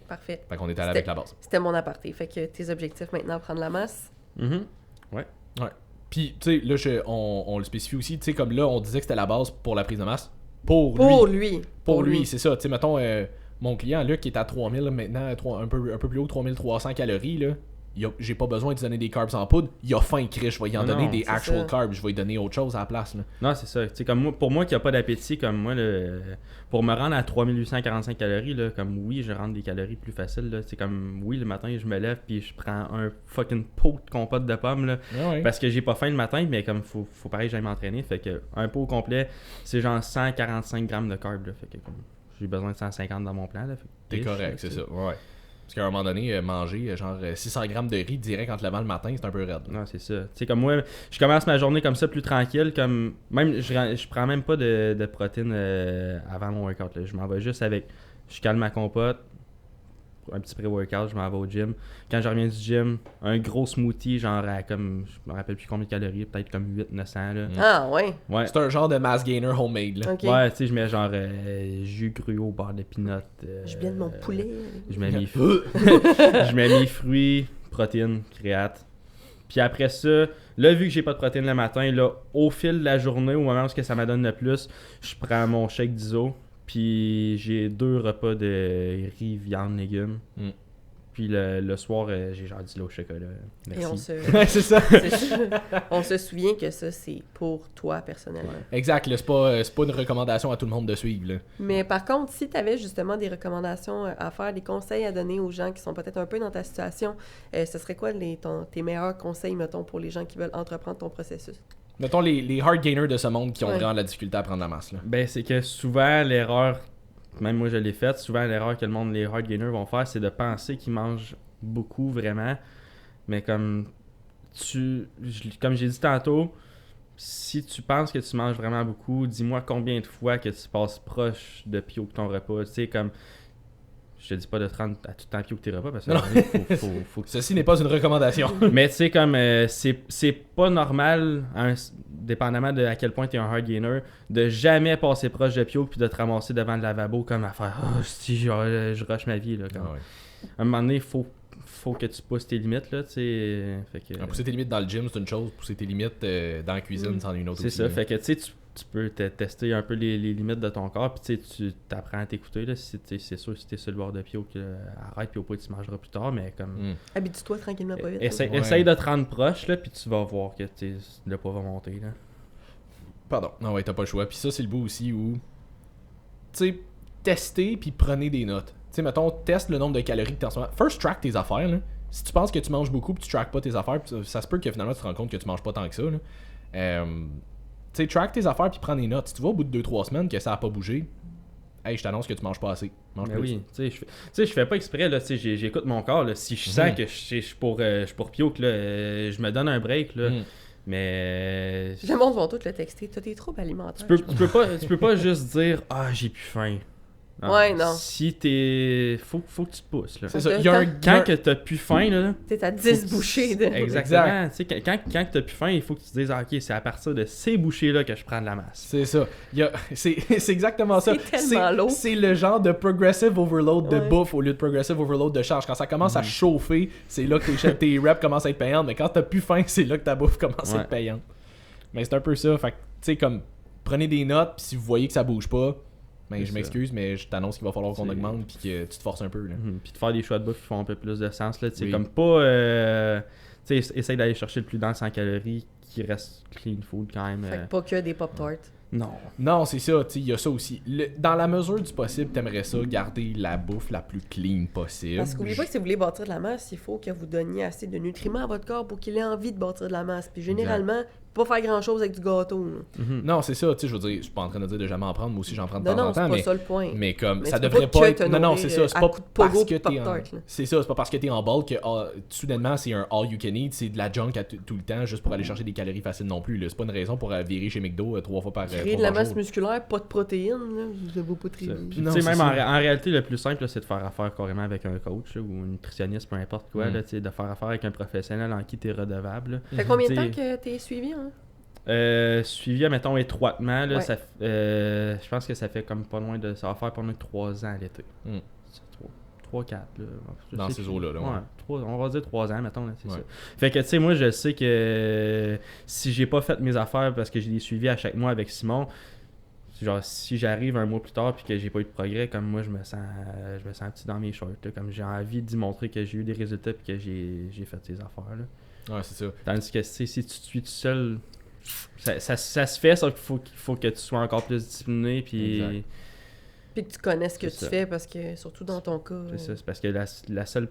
Parfait. Fait qu'on est allé avec la base. C'était mon aparté. Fait que tes objectifs maintenant, prendre la masse. Ouais. Puis, tu sais, là, on le spécifie aussi, tu sais, comme là, on disait que c'était la base pour la prise de masse. Pour lui. Pour lui, c'est ça. Tu sais, mettons, mon client, Luc, qui est à 3000, là, maintenant, un peu plus haut, 3300 calories, là. J'ai pas besoin de lui donner des carbs en poudre. Il a faim, Chris. Je vais lui en donner des actual carbs. Je vais lui donner autre chose à la place. Là. Non, c'est ça. Tu sais, comme moi, pour moi qui a pas d'appétit, comme moi, pour me rendre à 3845 calories, là, comme oui, je rentre des calories plus faciles. Là. C'est comme oui, le matin, je me lève puis je prends un fucking pot de compote de pommes. Là, parce que j'ai pas faim le matin, mais comme faut pareil, j'aille m'entraîner. Fait que un pot complet, c'est genre 145 grammes de carbs. Là, fait que comme, j'ai besoin de 150 dans mon plan. Là, t'es correct, c'est ça. Ouais. Parce qu'à un moment donné, manger genre 600 grammes de riz direct en te levant le matin, c'est un peu raide. Non, c'est ça. Tu sais, comme moi, je commence ma journée comme ça, plus tranquille. Comme même, je prends même pas de protéines avant mon workout. Là. Je m'en vais juste avec. Je calme ma compote, un petit pré-workout, je m'en vais au gym. Quand je reviens du gym, un gros smoothie, genre à comme, je me rappelle plus combien de calories, peut-être comme 800-900. Là. Ah, ouais. C'est un genre de mass gainer homemade. Là. Okay. Ouais, tu sais, je mets genre jus gruau au beurre de peanut. Je viens de mon poulet. Je mets mes fruits, protéines, créates. Puis après ça, là, vu que j'ai pas de protéines le matin, là, au fil de la journée, au moment où ça me donne le plus, je prends mon shake d'ISO. Puis j'ai 2 repas de riz, viande, légumes. Puis le soir, j'ai genre du lait au chocolat. Merci. Et on se... c'est ça. On se souvient que ça, c'est pour toi, personnellement. Exact. Là, c'est pas une recommandation à tout le monde de suivre. Là. Mais par contre, si tu avais justement des recommandations à faire, des conseils à donner aux gens qui sont peut-être un peu dans ta situation, ce serait quoi tes meilleurs conseils, mettons, pour les gens qui veulent entreprendre ton processus? Mettons les hard gainers de ce monde qui ont vraiment la difficulté à prendre la masse. Là. Ben, c'est que souvent, l'erreur, même moi je l'ai faite, souvent l'erreur que les hard gainers vont faire, c'est de penser qu'ils mangent beaucoup vraiment. Mais comme j'ai dit tantôt, si tu penses que tu manges vraiment beaucoup, dis-moi combien de fois que tu passes proche de pio ton repas. Tu sais, comme. Je te dis pas de te rendre à tout le temps pio tes repas parce que faut que... Ceci n'est pas une recommandation. Mais tu sais, comme c'est pas normal, dépendamment de à quel point tu es un hard gainer, de jamais passer proche de pio puis de te ramasser devant le lavabo comme à faire si je rush ma vie. Là, comme. À un moment donné, faut que tu pousses tes limites. Là, pousser tes limites dans le gym, c'est une chose. Pousser tes limites dans la cuisine, c'en est une autre aussi. C'est ça. Fait que tu peux tester un peu les limites de ton corps, puis tu t'apprends à t'écouter. Là, c'est sûr, si t'es sur le bord de pio, arrête, puis au point, tu mangeras plus tard, mais comme... Habitue-toi tranquillement, pas vite. Essaye de te rendre proche, là, puis tu vas voir que le poids va monter. Là. Pardon. Non, ouais, t'as pas le choix. Puis ça, c'est le bout aussi où... Tu sais, testez, puis prenez des notes. Tu sais, mettons, teste le nombre de calories que t'as en ce moment. First, track tes affaires, là. Si tu penses que tu manges beaucoup, puis tu track pas tes affaires, ça se peut que finalement, tu te rends compte que tu manges pas tant que ça, là. Tu sais, track tes affaires puis prends des notes. Si tu vois au bout de 2-3 semaines que ça a pas bougé, hey, je t'annonce que tu manges pas assez. Mange plus. Oui, tu sais, je fais pas exprès, là, tu sais, j'écoute mon corps, là. Si je sens que je suis pour pio, que là, je me donne un break, là. Mais. Le monde va tout le texter. T'as des troubles alimentaires. Tu peux pas juste dire j'ai plus faim. Non, ouais, non. Si t'es. Faut que tu te pousses, là. C'est ça. Quand que t'as plus faim, là. T'es à 10 bouchées de. Exactement. Tu sais, quand t'as plus faim, il faut que tu te dises ok, c'est à partir de ces bouchées-là que je prends de la masse. C'est ça. C'est exactement ça. C'est tellement lourd. C'est le genre de progressive overload de bouffe au lieu de progressive overload de charge. Quand ça commence à chauffer, c'est là que tes reps commencent à être payantes. Mais quand t'as plus faim, c'est là que ta bouffe commence à être payante. Mais c'est un peu ça. Fait que, tu sais, comme, prenez des notes, puis si vous voyez que ça bouge pas, Ben, je m'excuse, mais je t'annonce qu'il va falloir qu'on augmente puis que tu te forces un peu. Là. Puis de faire des choix de bouffe qui font un peu plus de sens. Là, Oui. comme pas. Tu sais, essaye d'aller chercher le plus dense en calories qui reste clean food quand même. Fait que pas que des Pop-Tarts. Non. Non, c'est ça, tu sais, il y a ça aussi. Dans la mesure du possible, t'aimerais ça garder la bouffe la plus clean possible. Parce qu'oubliez pas que si vous voulez bâtir de la masse, il faut que vous donniez assez de nutriments à votre corps pour qu'il ait envie de bâtir de la masse. Puis généralement, pas faire grand-chose avec du gâteau. Là. Non, c'est ça, tu sais, je veux dire, je suis pas en train de dire de jamais en prendre, moi aussi j'en prends de Non, temps non, en c'est temps, pas mais, ça le point. mais comme, Mais ça tu peux devrait pas pas que être... te Non, non, nourrir, c'est ça, c'est à pas coups de pogo parce pis que t'es en... Pop-Tart, là. C'est ça, c'est pas parce que t'es en bulk que soudainement c'est un all you can eat, c'est de la junk tout le temps juste pour aller chercher des calories faciles non plus, là. C'est pas une raison pour virer chez McDo 3 fois par Créer de la masse musculaire, pas de protéines, là, vous avez pas très... Puis, Non, tu sais, c'est même ça. en réalité, le plus simple, là, c'est de faire affaire carrément avec un coach là, ou un nutritionniste, peu importe quoi, là, tu sais, de faire affaire avec un professionnel en qui tu es redevable. Là. Fait combien de T'sais, temps que t'es suivi, hein? Suivi, mettons, étroitement, là, Ouais. je pense que ça fait comme pas loin de. Ça va faire pas loin de 3 ans à l'été. 3-4, là. Je Dans sais ces plus. eaux-là, là, ouais. On va dire 3 ans, mettons, là, c'est Ouais. ça. Fait que, tu sais, moi, je sais que si j'ai pas fait mes affaires parce que je les suivis à chaque mois avec Simon, genre, si j'arrive un mois plus tard puis que j'ai pas eu de progrès, comme moi, je me sens un petit dans mes shorts, là, comme j'ai envie d'y montrer que j'ai eu des résultats puis que j'ai fait ces affaires, là. Ouais, c'est ça. Tandis que, tu sais, si tu te suis tout seul, ça se fait, sauf qu'il faut que tu sois encore plus discipliné, puis... Exact. Puis que tu connais ce que C'est tu ça. fais, parce que, surtout dans ton cas... C'est ça, c'est parce que la seule...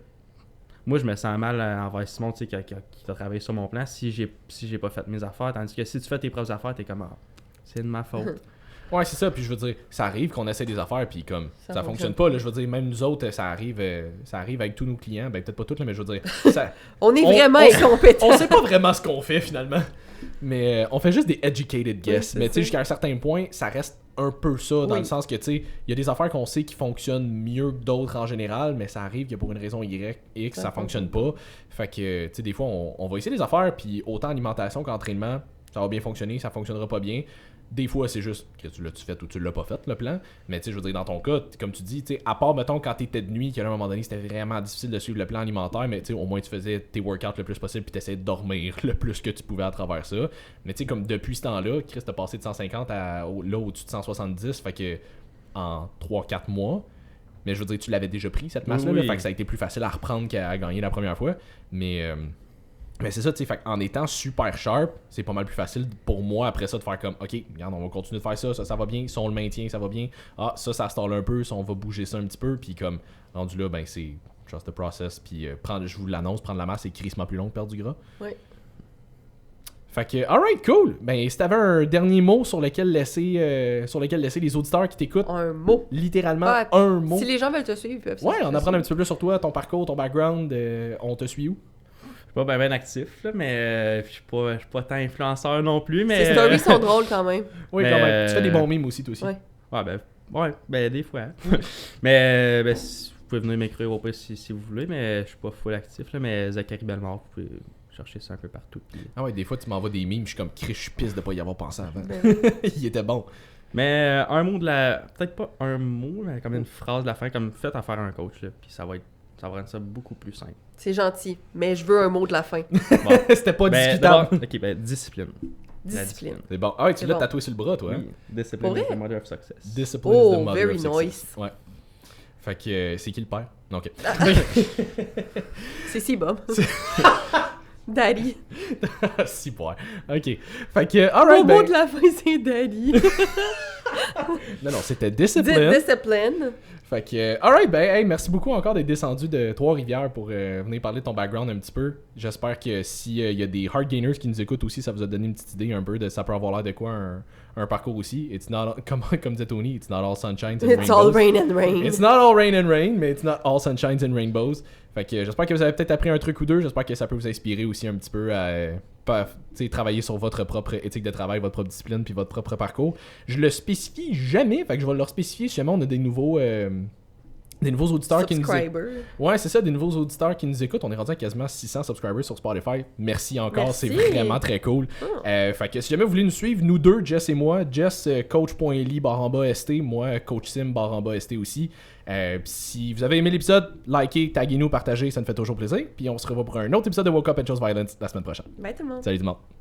Moi, je me sens mal envers Simon, tu sais, qui a travaillé sur mon plan, si j'ai pas fait mes affaires, tandis que si tu fais tes propres affaires, t'es comme, ah, c'est de ma faute. Ouais, c'est ça, puis je veux dire, ça arrive qu'on essaie des affaires, puis comme, Ça ça fonctionne pas, là, je veux dire, même nous autres, ça arrive avec tous nos clients, ben peut-être pas tous, là, mais je veux dire, ça, On est On- vraiment on- incompétents. on sait pas vraiment ce qu'on fait, finalement, mais on fait juste des educated guess, c'est mais tu sais, ça. jusqu'à un certain point, ça reste un peu ça, dans Oui. le sens que, tu sais, il y a des affaires qu'on sait qui fonctionnent mieux que d'autres en général, mais ça arrive que pour une raison Y, X, ça fonctionne pas, fait que, tu sais, des fois, on va essayer des affaires, puis autant alimentation qu'entraînement, ça va bien fonctionner, ça fonctionnera pas bien. Des fois, c'est juste que tu l'as-tu fait ou tu l'as pas fait, le plan. Mais tu sais, je veux dire, dans ton cas, comme tu dis, tu sais, à part, mettons, quand t'étais de nuit, qu'à un moment donné, c'était vraiment difficile de suivre le plan alimentaire, mais tu sais, au moins, tu faisais tes workouts le plus possible puis t'essayais de dormir le plus que tu pouvais à travers ça. Mais tu sais, comme depuis ce temps-là, Chris, t'as passé de 150 là, au-dessus de 170, fait que en 3-4 mois. Mais je veux dire, tu l'avais déjà pris, cette masse-là, Oui, là, oui. fait que ça a été plus facile à reprendre qu'à gagner la première fois. Mais c'est ça, tu sais, fait en étant super sharp, c'est pas mal plus facile pour moi après ça de faire comme, ok, regarde, on va continuer de faire ça va bien, si on le maintient, ça va bien, ça stall un peu, ça on va bouger ça un petit peu, puis comme, rendu là, ben c'est trust the process, puis je vous l'annonce, prendre la masse, c'est crissement plus long que perdre du gras. Oui. Fait que, alright, cool, ben si t'avais un dernier mot sur lequel laisser les auditeurs qui t'écoutent, Un mot. littéralement Ah, un mot. Si les gens veulent te suivre, ils peuvent Ouais, on te apprend un suivre. petit peu plus sur toi, ton parcours, ton background, on te suit où? Je suis pas bien actif, là, mais je suis pas tant influenceur non plus, mais... Ces stories sont drôles quand même. Oui, Mais, quand même. Tu fais des bons mimes aussi, toi aussi. Ouais. Ouais, des fois. mais vous pouvez venir m'écrire au pire si vous voulez, mais je suis pas full actif, là, mais Zachary Bellemare, vous pouvez chercher ça un peu partout. Puis... Ah ouais, des fois tu m'envoies des memes, je suis comme Chris, je suis pisse de pas y avoir pensé avant. Ben, Il était bon. Mais un mot de la... Peut-être pas un mot, mais comme une phrase de la fin, comme faites affaire à un coach, là, puis ça va rendre ça beaucoup plus simple. c'est gentil, mais je veux un mot de la fin. Bon. C'était pas Ben, discutable. d'abord- ok, ben discipline. La Discipline. C'est bon. Ah ouais, tu C'est l'as bon. tatoué sur le bras, toi. Hein? Oui, discipline Pour is vrai? the mother of success. Discipline Oh, is the mother very of success. nice. Ouais. Fait que c'est qui le père? Non, ok. C'est si bon. Daddy. Si père. Ok. Fait que, Au alright, mot ben. de la fin, c'est Daddy. Non, c'était discipline. Discipline. Fait que, alright, ben, hey, merci beaucoup encore d'être descendu de Trois-Rivières pour venir parler de ton background un petit peu. J'espère que s'il y a des hard gainers qui nous écoutent aussi, ça vous a donné une petite idée un peu de ça peut avoir l'air de quoi un parcours aussi. It's not, comme disait Tony, it's not all sunshine and It's all rainbows. rain and rain. It's not all rain and rain, mais it's not all sunshines and rainbows. Fait que j'espère que vous avez peut-être appris un truc ou deux. J'espère que ça peut vous inspirer aussi un petit peu à travailler sur votre propre éthique de travail, votre propre discipline puis votre propre parcours. Je le spécifie jamais, fait que je vais le spécifier si jamais on a des nouveaux auditeurs qui nous écoutent. Subscriber. Ouais, c'est ça, des nouveaux auditeurs qui nous écoutent. On est rendu à quasiment 600 subscribers sur Spotify. Merci encore, Merci. c'est vraiment très cool. Fait que si jamais vous voulez nous suivre, nous deux, Jess et moi, Jess coach.ly/ST, moi coach sim/ST aussi. Si vous avez aimé l'épisode, likez, taguez-nous, partagez, ça nous fait toujours plaisir. Puis on se revoit pour un autre épisode de Woke Up and Chose Violence la semaine prochaine. Bye tout le monde. Salut tout le monde.